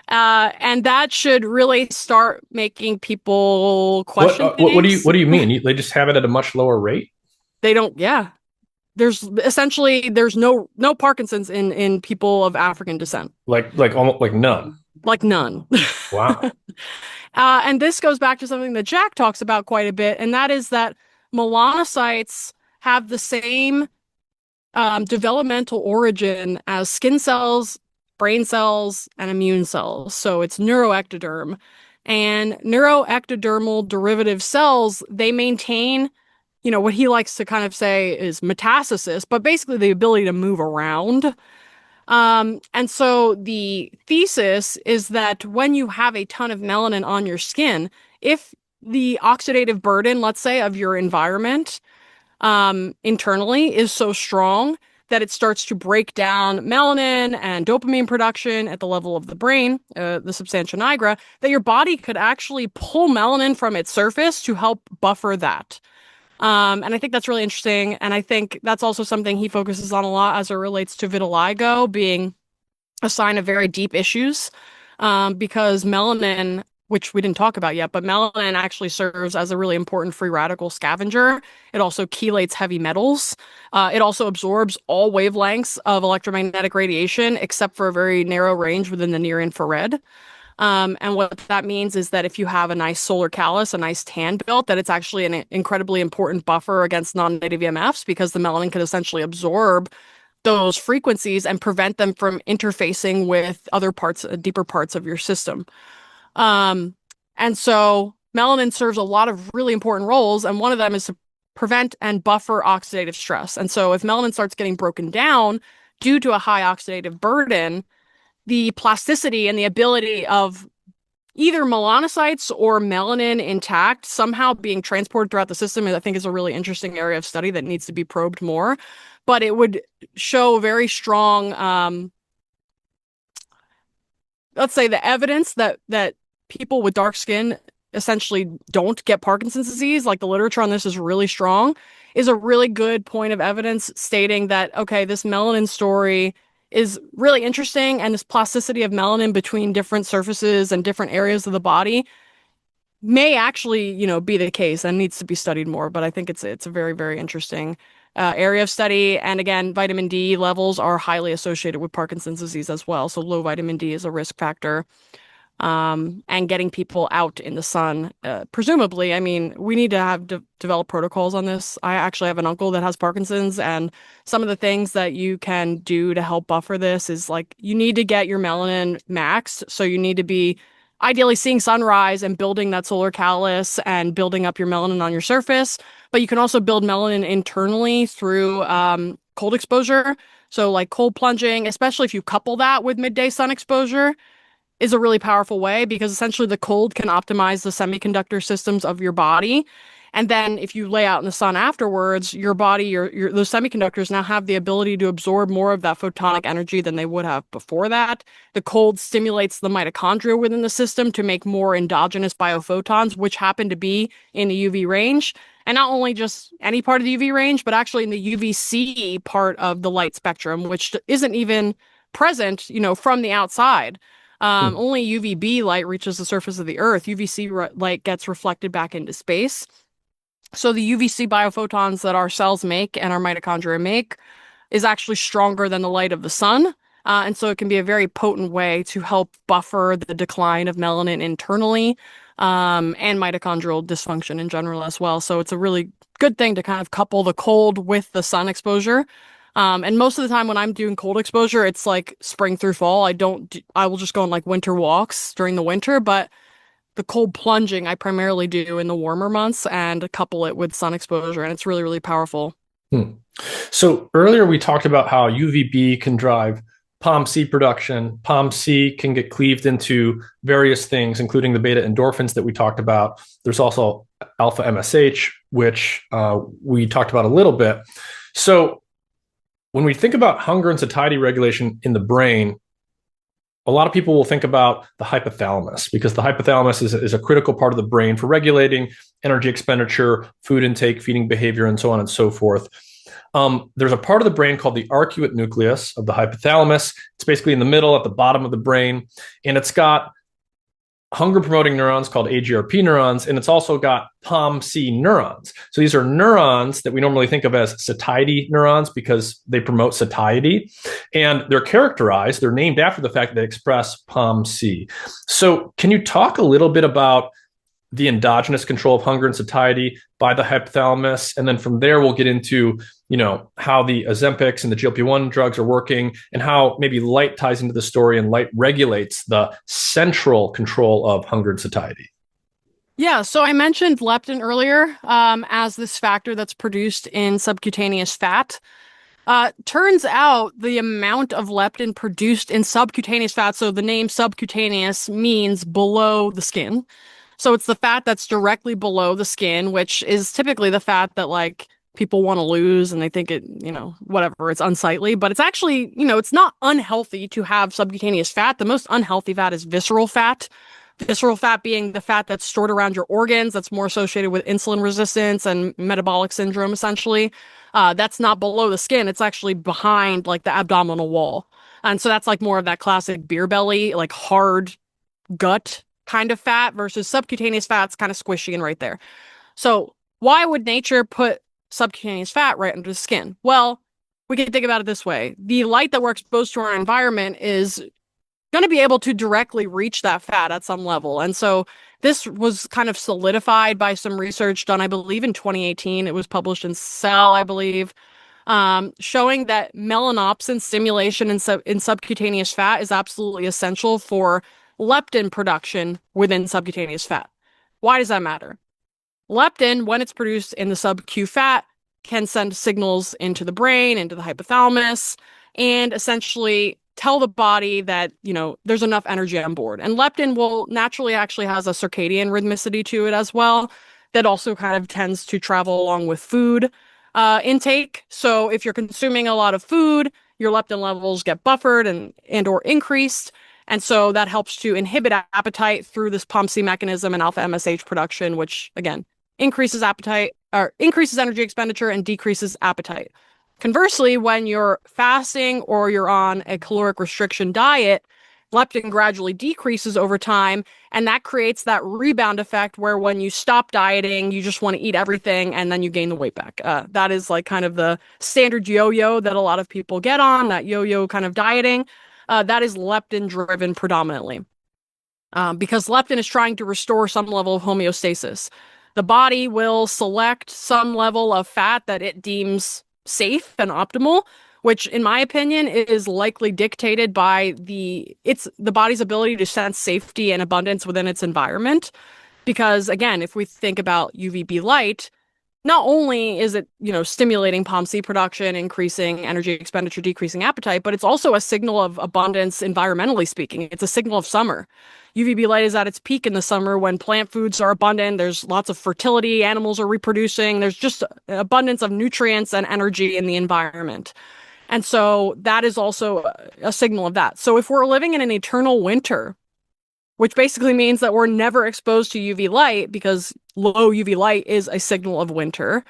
And that should really start making people question what do you mean? They just have it at a much lower rate? They don't, yeah. There's no Parkinson's in people of African descent. Almost none. None. Wow. And this goes back to something that Jack talks about quite a bit, and that is that melanocytes have the same developmental origin as skin cells, brain cells, and immune cells. So it's neuroectoderm. And neuroectodermal derivative cells, they maintain what he likes to kind of say is metastasis, but basically the ability to move around. And so the thesis is that when you have a ton of melanin on your skin, if the oxidative burden, let's say, of your environment internally is so strong that it starts to break down melanin and dopamine production at the level of the brain, the substantia nigra, that your body could actually pull melanin from its surface to help buffer that. And I think that's really interesting. And I think that's also something he focuses on a lot as it relates to vitiligo being a sign of very deep issues, because melanin, which we didn't talk about yet, but melanin actually serves as a really important free radical scavenger. It also chelates heavy metals. It also absorbs all wavelengths of electromagnetic radiation, except for a very narrow range within the near infrared. And what that means is that if you have a nice solar callus, a nice tan built, that it's actually an incredibly important buffer against non-native EMFs, because the melanin can essentially absorb those frequencies and prevent them from interfacing with other parts, deeper parts of your system. And so melanin serves a lot of really important roles, and one of them is to prevent and buffer oxidative stress. And so if melanin starts getting broken down due to a high oxidative burden, the plasticity and the ability of either melanocytes or melanin intact somehow being transported throughout the system, I think, is a really interesting area of study that needs to be probed more. But it would show very strong, let's say, the evidence that people with dark skin essentially don't get Parkinson's disease, like the literature on this is really strong, is a really good point of evidence stating that, okay, this melanin story is really interesting, and this plasticity of melanin between different surfaces and different areas of the body may actually, be the case and needs to be studied more. But I think it's a very, very interesting area of study. And again, vitamin D levels are highly associated with Parkinson's disease as well. So low vitamin D is a risk factor. And getting people out in the sun, presumably, I mean, we need to have develop protocols on this. I actually have an uncle that has Parkinson's, and some of the things that you can do to help buffer this is like, you need to get your melanin maxed. So you need to be ideally seeing sunrise and building that solar callus and building up your melanin on your surface. But you can also build melanin internally through cold exposure. So like cold plunging, especially if you couple that with midday sun exposure, is a really powerful way, because essentially the cold can optimize the semiconductor systems of your body. And then if you lay out in the sun afterwards, your body, those semiconductors now have the ability to absorb more of that photonic energy than they would have before that. The cold stimulates the mitochondria within the system to make more endogenous biophotons, which happen to be in the UV range. And not only just any part of the UV range, but actually in the UVC part of the light spectrum, which isn't even present, from the outside. Only UVB light reaches the surface of the Earth. UVC light gets reflected back into space. So the UVC biophotons that our cells make and our mitochondria make is actually stronger than the light of the sun. And so it can be a very potent way to help buffer the decline of melanin internally, and mitochondrial dysfunction in general as well. So it's a really good thing to kind of couple the cold with the sun exposure. And most of the time when I'm doing cold exposure, it's like spring through fall. I will just go on like winter walks during the winter, but the cold plunging I primarily do in the warmer months and couple it with sun exposure. And it's really, really powerful. So earlier we talked about how UVB can drive POMC production. POMC can get cleaved into various things, including the beta endorphins that we talked about. There's also alpha-MSH, which we talked about a little bit. So when we think about hunger and satiety regulation in the brain, a lot of people will think about the hypothalamus, because the hypothalamus is a critical part of the brain for regulating energy expenditure, food intake, feeding behavior, and so on and so forth. There's a part of the brain called the arcuate nucleus of the hypothalamus. It's basically in the middle at the bottom of the brain, and it's got hunger-promoting neurons called AGRP neurons, and it's also got POMC neurons. So these are neurons that we normally think of as satiety neurons because they promote satiety, and they're named after the fact that they express POMC. So can you talk a little bit about the endogenous control of hunger and satiety by the hypothalamus? And then from there, we'll get into, how the Ozempics and the GLP-1 drugs are working, and how maybe light ties into the story and light regulates the central control of hunger and satiety. Yeah, so I mentioned leptin earlier as this factor that's produced in subcutaneous fat. Turns out the amount of leptin produced in subcutaneous fat, so the name subcutaneous means below the skin. So it's the fat that's directly below the skin, which is typically the fat that like people want to lose and they think it, whatever, it's unsightly, but it's actually, it's not unhealthy to have subcutaneous fat. The most unhealthy fat is visceral fat. Visceral fat being the fat that's stored around your organs, that's more associated with insulin resistance and metabolic syndrome, essentially. That's not below the skin, it's actually behind like the abdominal wall. And so that's like more of that classic beer belly, like hard gut kind of fat versus subcutaneous fat's kind of squishy and right there. So why would nature put subcutaneous fat right under the skin? Well, we can think about it this way. The light that we're exposed to our environment is going to be able to directly reach that fat at some level. And so this was kind of solidified by some research done, I believe, in 2018. It was published in Cell, I believe, showing that melanopsin stimulation in subcutaneous fat is absolutely essential for leptin production within subcutaneous fat. Why does that matter? Leptin, when it's produced in the sub-Q fat, can send signals into the brain, into the hypothalamus, and essentially tell the body that, there's enough energy on board. And leptin will naturally actually has a circadian rhythmicity to it as well that also kind of tends to travel along with food intake. So if you're consuming a lot of food, your leptin levels get buffered and or increased. And so that helps to inhibit appetite through this POMC mechanism and alpha-MSH production, which again increases appetite or increases energy expenditure and decreases appetite. Conversely, when you're fasting or you're on a caloric restriction diet, leptin gradually decreases over time, and that creates that rebound effect where when you stop dieting, you just want to eat everything and then you gain the weight back. That is like kind of the standard yo-yo that a lot of people get on, that yo-yo kind of dieting. That is leptin driven predominantly. Because leptin is trying to restore some level of homeostasis. The body will select some level of fat that it deems safe and optimal, which in my opinion is likely dictated by the body's ability to sense safety and abundance within its environment. Because again, if we think about UVB light, not only is it, stimulating POMC production, increasing energy expenditure, decreasing appetite, but it's also a signal of abundance environmentally speaking. It's a signal of summer. UVB light is at its peak in the summer when plant foods are abundant. There's lots of fertility. Animals are reproducing. There's just an abundance of nutrients and energy in the environment. And so that is also a signal of that. So if we're living in an eternal winter, which basically means that we're never exposed to UV light because low UV light is a signal of winter,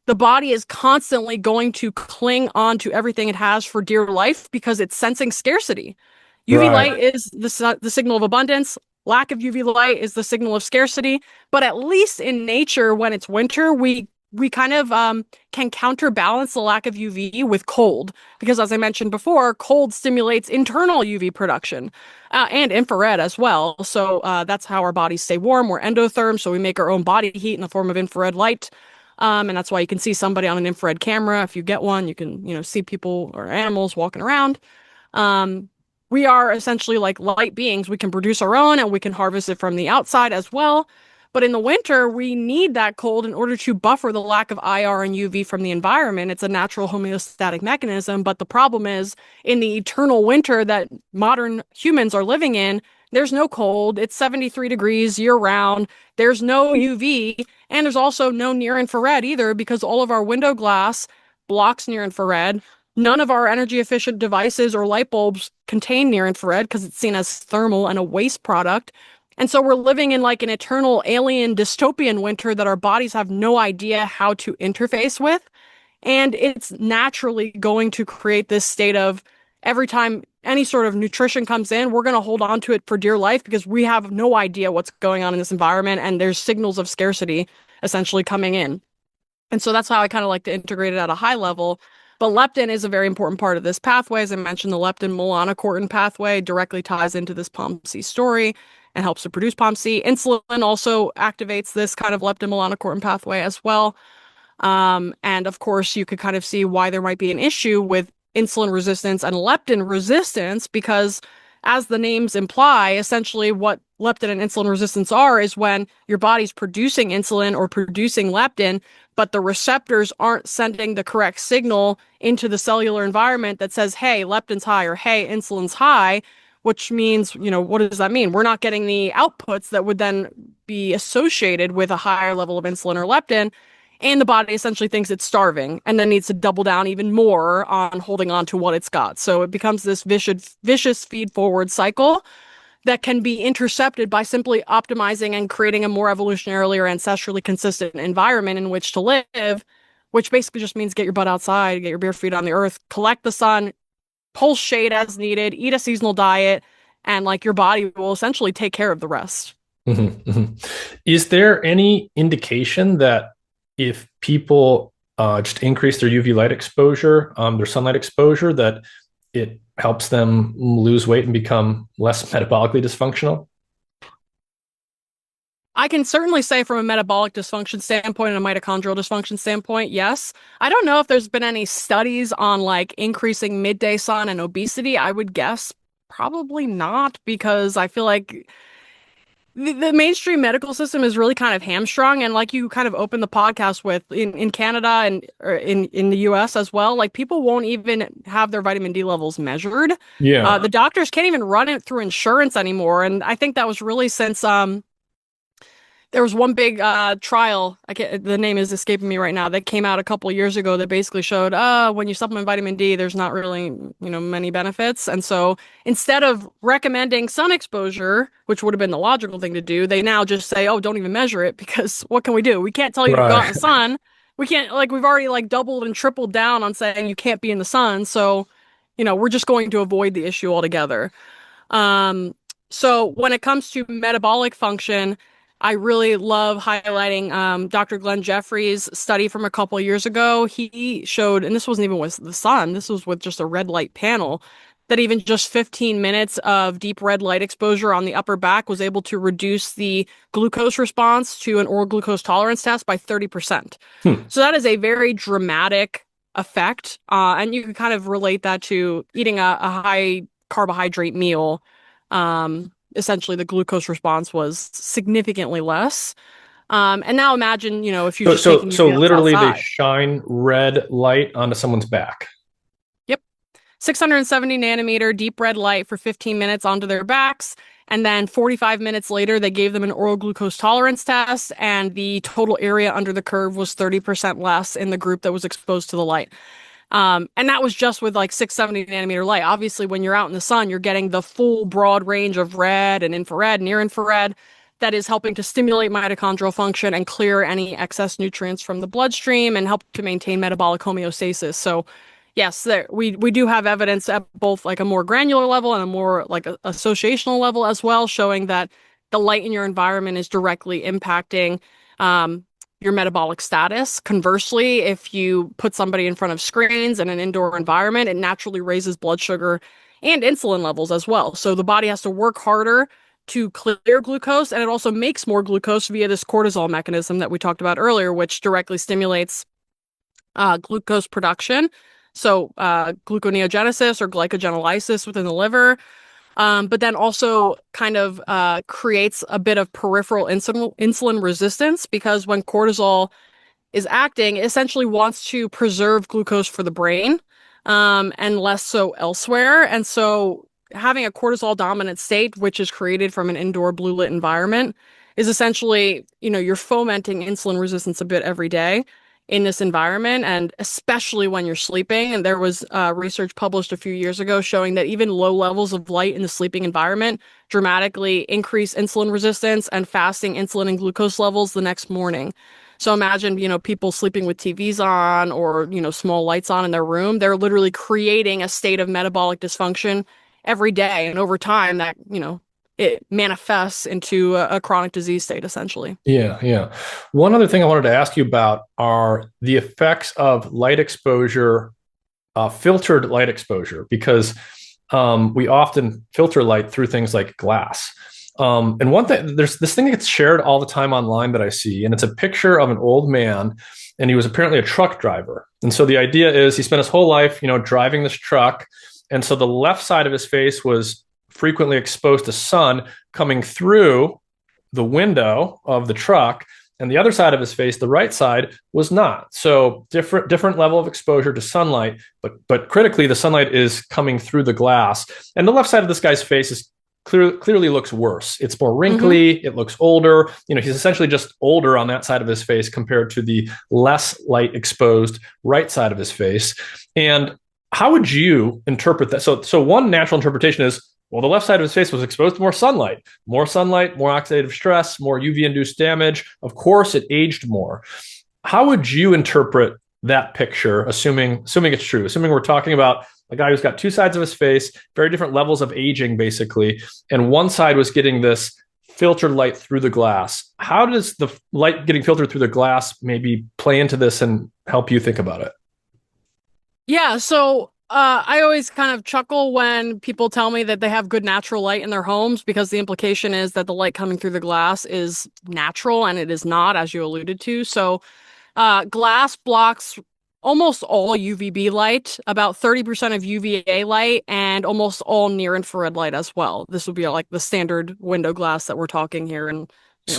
the body is constantly going to cling on to everything it has for dear life because it's sensing scarcity. UV Right. light is the signal of abundance. Lack of UV light is the signal of scarcity. But at least in nature, when it's winter, we kind of can counterbalance the lack of UV with cold. Because as I mentioned before, cold stimulates internal UV production and infrared as well. So that's how our bodies stay warm. We're endotherms, so we make our own body heat in the form of infrared light. And that's why you can see somebody on an infrared camera. If you get one, you can, see people or animals walking around. Um, we are essentially like light beings. We can produce our own and we can harvest it from the outside as well. But in the winter, we need that cold in order to buffer the lack of IR and UV from the environment. It's a natural homeostatic mechanism. But the problem is in the eternal winter that modern humans are living in, there's no cold. It's 73 degrees year round. There's no UV. And there's also no near infrared either because all of our window glass blocks near infrared. None of our energy efficient devices or light bulbs contain near infrared because it's seen as thermal and a waste product. And so we're living in like an eternal alien dystopian winter that our bodies have no idea how to interface with. And it's naturally going to create this state of every time any sort of nutrition comes in, we're going to hold on to it for dear life because we have no idea what's going on in this environment. And there's signals of scarcity essentially coming in. And so that's how I kind of like to integrate it at a high level. But leptin is a very important part of this pathway. As I mentioned, the leptin melanocortin pathway directly ties into this POMC story and helps to produce POMC. Insulin also activates this kind of leptin melanocortin pathway as well. And of course, you could kind of see why there might be an issue with insulin resistance and leptin resistance because as the names imply, essentially what leptin and insulin resistance are is when your body's producing insulin or producing leptin, but the receptors aren't sending the correct signal into the cellular environment that says, hey, leptin's high or hey, insulin's high, which means, what does that mean? We're not getting the outputs that would then be associated with a higher level of insulin or leptin. And the body essentially thinks it's starving and then needs to double down even more on holding on to what it's got. So it becomes this vicious feed forward cycle that can be intercepted by simply optimizing and creating a more evolutionarily or ancestrally consistent environment in which to live, which basically just means get your butt outside, get your bare feet on the earth, collect the sun, pull shade as needed, eat a seasonal diet, and like your body will essentially take care of the rest. Mm-hmm, mm-hmm. Is there any indication that if people just increase their UV light exposure, their sunlight exposure, that it helps them lose weight and become less metabolically dysfunctional? I can certainly say from a metabolic dysfunction standpoint and a mitochondrial dysfunction standpoint, yes. I don't know if there's been any studies on like increasing midday sun and obesity. I would guess probably not, because I feel like the mainstream medical system is really kind of hamstrung, and like you kind of opened the podcast with, in Canada and in the US as well, like people won't even have their vitamin D levels measured. Yeah. The doctors can't even run it through insurance anymore, and I think that was really since there was one big trial, the name is escaping me right now, that came out a couple of years ago that basically showed when you supplement vitamin D, there's not really, many benefits. And so instead of recommending sun exposure, which would have been the logical thing to do, they now just say, oh, don't even measure it, because what can we do? We can't tell you to go out in the sun. We can't, we've already doubled and tripled down on saying you can't be in the sun. So, we're just going to avoid the issue altogether. So when it comes to metabolic function, I really love highlighting Dr. Glenn Jeffries' study from a couple of years ago. He showed, and this wasn't even with the sun, this was with just a red light panel, that even just 15 minutes of deep red light exposure on the upper back was able to reduce the glucose response to an oral glucose tolerance test by 30%. So that is a very dramatic effect. And you can kind of relate that to eating a high carbohydrate meal. Essentially the glucose response was significantly less. And now imagine, if you so literally outside, they shine red light onto someone's back. Yep. 670 nanometer deep red light for 15 minutes onto their backs. And then 45 minutes later, they gave them an oral glucose tolerance test, and the total area under the curve was 30% less in the group that was exposed to the light. And that was just with 670 nanometer light. Obviously, when you're out in the sun, you're getting the full broad range of red and infrared, near infrared, that is helping to stimulate mitochondrial function and clear any excess nutrients from the bloodstream and help to maintain metabolic homeostasis. So yes, we do have evidence at both a more granular level and a more associational level as well, showing that the light in your environment is directly impacting your metabolic status. Conversely, if you put somebody in front of screens in an indoor environment, it naturally raises blood sugar and insulin levels as well. So the body has to work harder to clear glucose, and it also makes more glucose via this cortisol mechanism that we talked about earlier, which directly stimulates glucose production. So gluconeogenesis or glycogenolysis within the liver. But then also kind of creates a bit of peripheral insulin resistance, because when cortisol is acting, it essentially wants to preserve glucose for the brain and less so elsewhere. And so having a cortisol dominant state, which is created from an indoor blue lit environment, is essentially, you're fomenting insulin resistance a bit every day in this environment, and especially when you're sleeping. And there was research published a few years ago showing that even low levels of light in the sleeping environment dramatically increase insulin resistance and fasting insulin and glucose levels the next morning. So imagine, people sleeping with TVs on or, small lights on in their room. They're literally creating a state of metabolic dysfunction every day. And over time that, it manifests into a chronic disease state, essentially. Yeah. One other thing I wanted to ask you about are the effects of light exposure, filtered light exposure, because we often filter light through things like glass. And one thing, there's this thing that gets shared all the time online that I see, and it's a picture of an old man, and he was apparently a truck driver. And so the idea is he spent his whole life, driving this truck. And so the left side of his face was frequently exposed to sun coming through the window of the truck, and the other side of his face, the right side, was not. So different level of exposure to sunlight, but critically, the sunlight is coming through the glass, and the left side of this guy's face is clearly looks worse. It's more wrinkly. It looks older. He's essentially just older on that side of his face compared to the less light exposed right side of his face. And how would you interpret that? So one natural interpretation is, well, the left side of his face was exposed to more sunlight, more oxidative stress, more UV-induced damage. Of course, it aged more. How would you interpret that picture, assuming it's true, assuming we're talking about a guy who's got two sides of his face, very different levels of aging, basically, and one side was getting this filtered light through the glass. How does the light getting filtered through the glass maybe play into this and help you think about it? Yeah, so I always kind of chuckle when people tell me that they have good natural light in their homes, because the implication is that the light coming through the glass is natural, and it is not, as you alluded to. So glass blocks almost all UVB light, about 30% of UVA light, and almost all near infrared light as well. This would be like the standard window glass that we're talking here in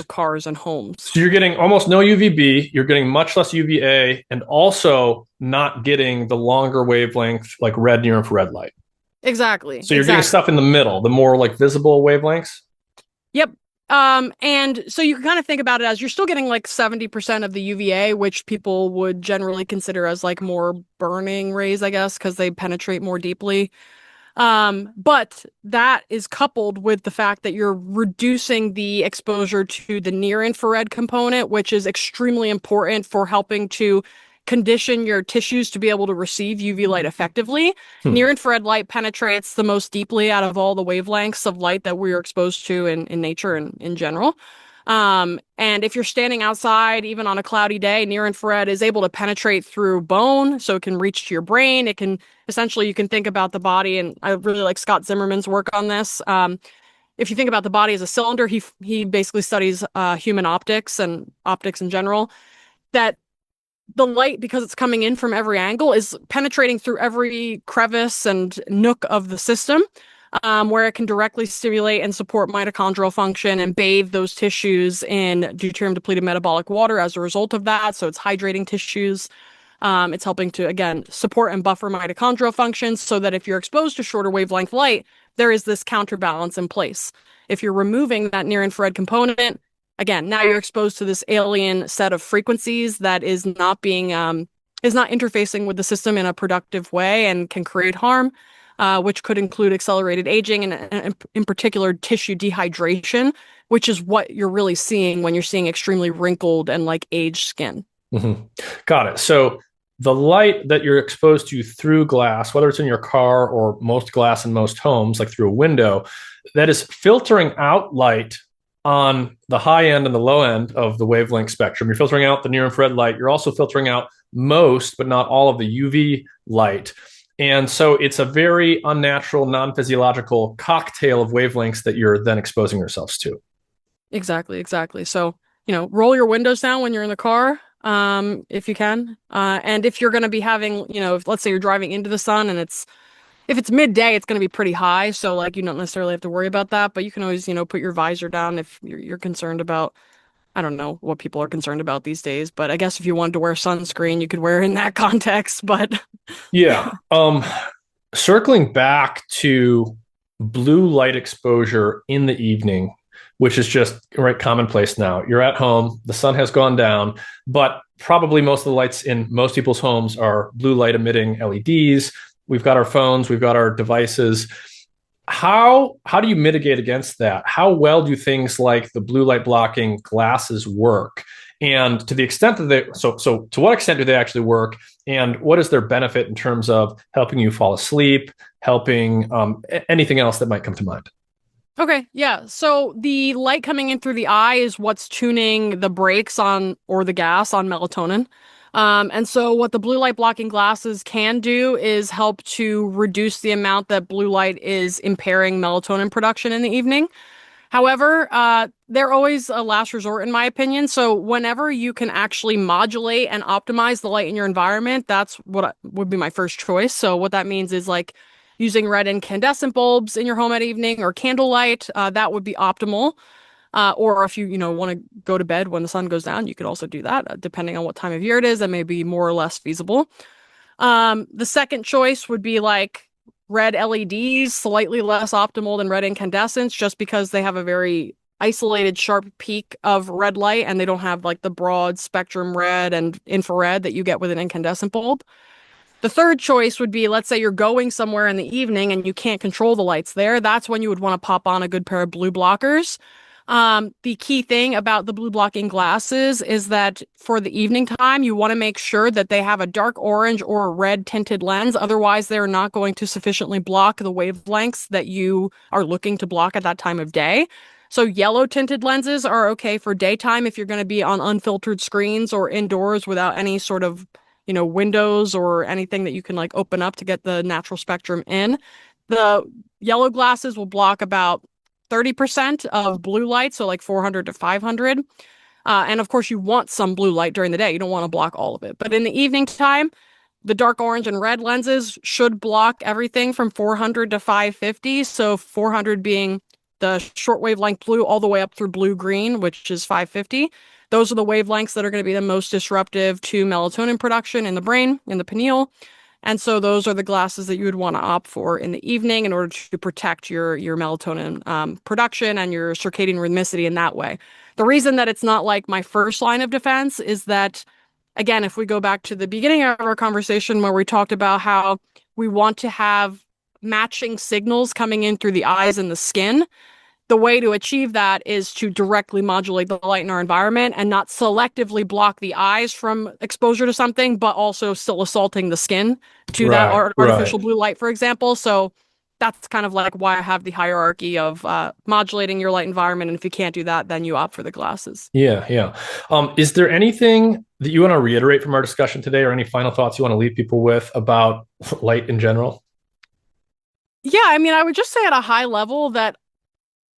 cars and homes. So you're getting almost no UVB, you're getting much less UVA, and also not getting the longer wavelength, like red near infrared light. Exactly. So you're getting stuff in the middle, the more like visible wavelengths. Yep. And so you can kind of think about it as you're still getting like 70% of the UVA, which people would generally consider as like more burning rays, I guess, because they penetrate more deeply. But that is coupled with the fact that you're reducing the exposure to the near infrared component, which is extremely important for helping to condition your tissues to be able to receive UV light effectively. Near infrared light penetrates the most deeply out of all the wavelengths of light that we are exposed to in nature and in general. And if you're standing outside, even on a cloudy day, near infrared is able to penetrate through bone, so it can reach to your brain. It can essentially, you can think about the body, and I really like Scott Zimmerman's work on this. If you think about the body as a cylinder, he basically studies human optics and optics in general, that the light, because it's coming in from every angle, is penetrating through every crevice and nook of the system, where it can directly stimulate and support mitochondrial function and bathe those tissues in deuterium-depleted metabolic water as a result of that. So it's hydrating tissues. It's helping to, again, support and buffer mitochondrial functions, so that if you're exposed to shorter wavelength light, there is this counterbalance in place. If you're removing that near-infrared component, again, now you're exposed to this alien set of frequencies that is not interfacing with the system in a productive way and can create harm, which could include accelerated aging and in particular tissue dehydration, which is what you're really seeing when you're seeing extremely wrinkled and like aged skin. Mm-hmm. Got it. So the light that you're exposed to through glass, whether it's in your car or most glass in most homes, like through a window, that is filtering out light on the high end and the low end of the wavelength spectrum. You're filtering out the near infrared light. You're also filtering out most, but not all, of the UV light. And so it's a very unnatural, non-physiological cocktail of wavelengths that you're then exposing yourselves to. Exactly. So, roll your windows down when you're in the car, if you can. And if you're going to be having, if let's say you're driving into the sun and if it's midday, it's going to be pretty high. So like, you don't necessarily have to worry about that, but you can always, put your visor down if you're concerned about, I don't know what people are concerned about these days, but I guess if you wanted to wear sunscreen, you could wear it in that context, but yeah. Circling back to blue light exposure in the evening, which is just commonplace now. You're at home, the sun has gone down, but probably most of the lights in most people's homes are blue light emitting LEDs. We've got our phones, we've got our devices. How do you mitigate against that? How well do things like the blue light blocking glasses work? And to the extent that so to what extent do they actually work? And what is their benefit in terms of helping you fall asleep, helping anything else that might come to mind? Okay, yeah. So the light coming in through the eye is what's tuning the brakes on, or the gas on, melatonin. And so what the blue light blocking glasses can do is help to reduce the amount that blue light is impairing melatonin production in the evening. However, they're always a last resort, in my opinion. So whenever you can actually modulate and optimize the light in your environment, that's what would be my first choice. So what that means is, like, using red incandescent bulbs in your home at evening or candlelight, that would be optimal. Or if you want to go to bed when the sun goes down, you could also do that. Depending on what time of year it is, that may be more or less feasible. The second choice would be like red LEDs, slightly less optimal than red incandescents, just because they have a very isolated, sharp peak of red light, and they don't have like the broad spectrum red and infrared that you get with an incandescent bulb. The third choice would be, let's say you're going somewhere in the evening and you can't control the lights there. That's when you would want to pop on a good pair of blue blockers. The key thing about the blue blocking glasses is that for the evening time, you want to make sure that they have a dark orange or a red tinted lens. Otherwise, they're not going to sufficiently block the wavelengths that you are looking to block at that time of day. So yellow tinted lenses are okay for daytime if you're going to be on unfiltered screens or indoors without any sort of windows or anything that you can like open up to get the natural spectrum in. The yellow glasses will block about 30% of blue light, so like 400 to 500. And of course, you want some blue light during the day. You don't want to block all of it. But in the evening time, the dark orange and red lenses should block everything from 400 to 550. So 400 being the short wavelength blue all the way up through blue-green, which is 550. Those are the wavelengths that are going to be the most disruptive to melatonin production in the brain, in the pineal. And so those are the glasses that you would want to opt for in the evening in order to protect your melatonin production and your circadian rhythmicity in that way. The reason that it's not like my first line of defense is that, again, if we go back to the beginning of our conversation where we talked about how we want to have matching signals coming in through the eyes and the skin, the way to achieve that is to directly modulate the light in our environment and not selectively block the eyes from exposure to something, but also still assaulting the skin to that artificial blue light, for example. So that's kind of like why I have the hierarchy of modulating your light environment. And if you can't do that, then you opt for the glasses. Yeah. Is there anything that you want to reiterate from our discussion today, or any final thoughts you want to leave people with about light in general? Yeah, I mean, I would just say at a high level that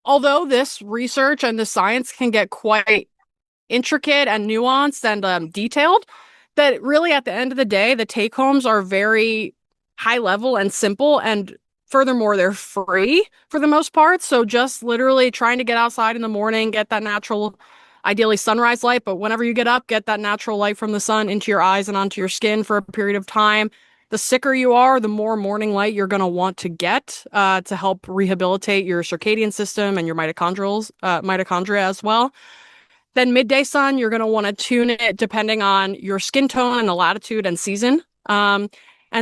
although this research and the science can get quite intricate and nuanced and detailed, that really at the end of the day, the take homes are very high level and simple. And furthermore, they're free for the most part. So just literally trying to get outside in the morning, get that natural, ideally sunrise light. But whenever you get up, get that natural light from the sun into your eyes and onto your skin for a period of time. The sicker you are, the more morning light you're going to want to get to help rehabilitate your circadian system and your mitochondria as well. Then midday sun, you're going to want to tune it depending on your skin tone and the latitude and season. And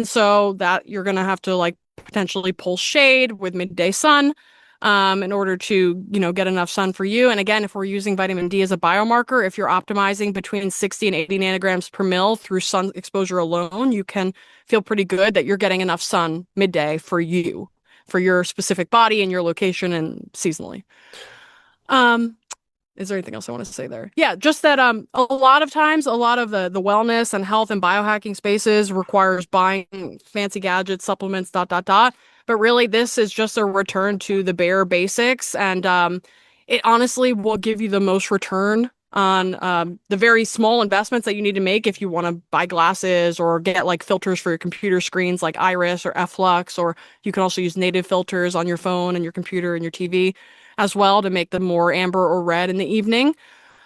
so that you're going to have to like potentially pull shade with midday sun in order to, get enough sun for you. And again, if we're using vitamin D as a biomarker, if you're optimizing between 60 and 80 nanograms per mil through sun exposure alone, you can feel pretty good that you're getting enough sun midday for you, for your specific body and your location and seasonally. Is there anything else I want to say there? Yeah, just that a lot of times, a lot of the wellness and health and biohacking spaces requires buying fancy gadgets, supplements, ... But really, this is just a return to the bare basics. And it honestly will give you the most return on the very small investments that you need to make if you want to buy glasses or get like filters for your computer screens like Iris or F-Lux, or you can also use native filters on your phone and your computer and your TV as well to make them more amber or red in the evening.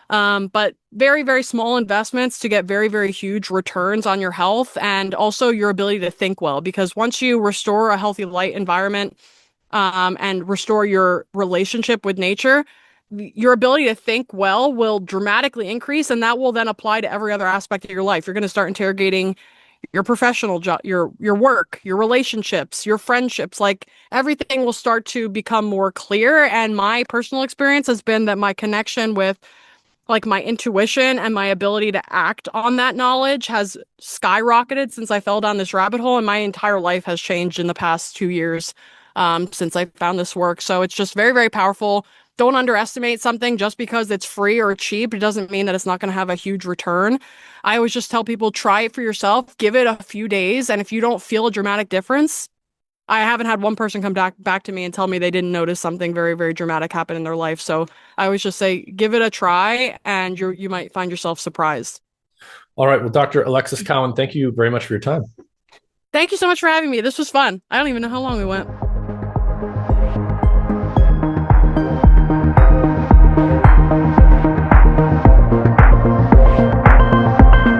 But very, very small investments to get very, very huge returns on your health and also your ability to think well. Because once you restore a healthy light environment and restore your relationship with nature, your ability to think well will dramatically increase, and that will then apply to every other aspect of your life. You're going to start interrogating your professional job, your work, your relationships, your friendships, like everything will start to become more clear. And my personal experience has been that my connection with like my intuition and my ability to act on that knowledge has skyrocketed since I fell down this rabbit hole, and my entire life has changed in the past 2 years since I found this work. So it's just very, very powerful. Don't underestimate something just because it's free or cheap. It doesn't mean that it's not going to have a huge return. I always just tell people, try it for yourself, give it a few days. And if you don't feel a dramatic difference, I haven't had one person come back to me and tell me they didn't notice something very, very dramatic happen in their life. So I always just say, give it a try and you might find yourself surprised. All right. Well, Dr. Alexis Cowan, thank you very much for your time. Thank you so much for having me. This was fun. I don't even know how long we went.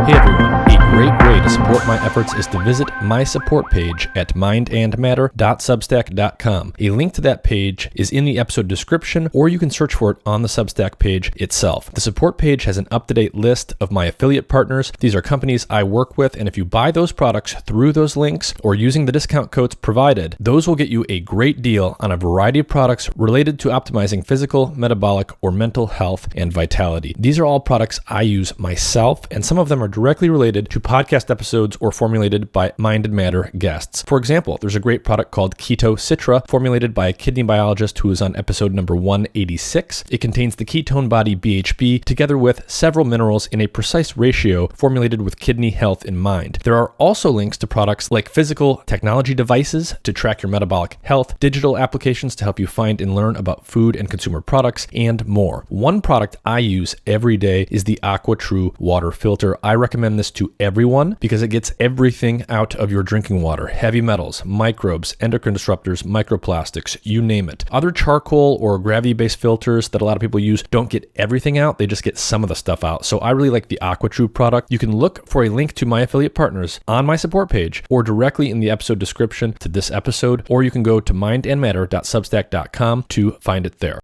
Hey everyone, a great way to support my efforts is to visit my support page at mindandmatter.substack.com. A link to that page is in the episode description, or you can search for it on the Substack page itself. The support page has an up-to-date list of my affiliate partners. These are companies I work with, and if you buy those products through those links or using the discount codes provided, those will get you a great deal on a variety of products related to optimizing physical, metabolic, or mental health and vitality. These are all products I use myself, and some of them are directly related to podcast episodes or formulated by Mind and Matter guests. For example, there's a great product called Keto Citra, formulated by a kidney biologist who is on episode number 186. It contains the ketone body BHB together with several minerals in a precise ratio formulated with kidney health in mind. There are also links to products like physical technology devices to track your metabolic health, digital applications to help you find and learn about food and consumer products, and more. One product I use every day is the AquaTrue water filter. I recommend this to everyone because it gets everything out of your drinking water. Heavy metals, microbes, endocrine disruptors, microplastics, you name it. Other charcoal or gravity-based filters that a lot of people use don't get everything out, they just get some of the stuff out. So I really like the AquaTrue product. You can look for a link to my affiliate partners on my support page or directly in the episode description to this episode, or you can go to mindandmatter.substack.com to find it there.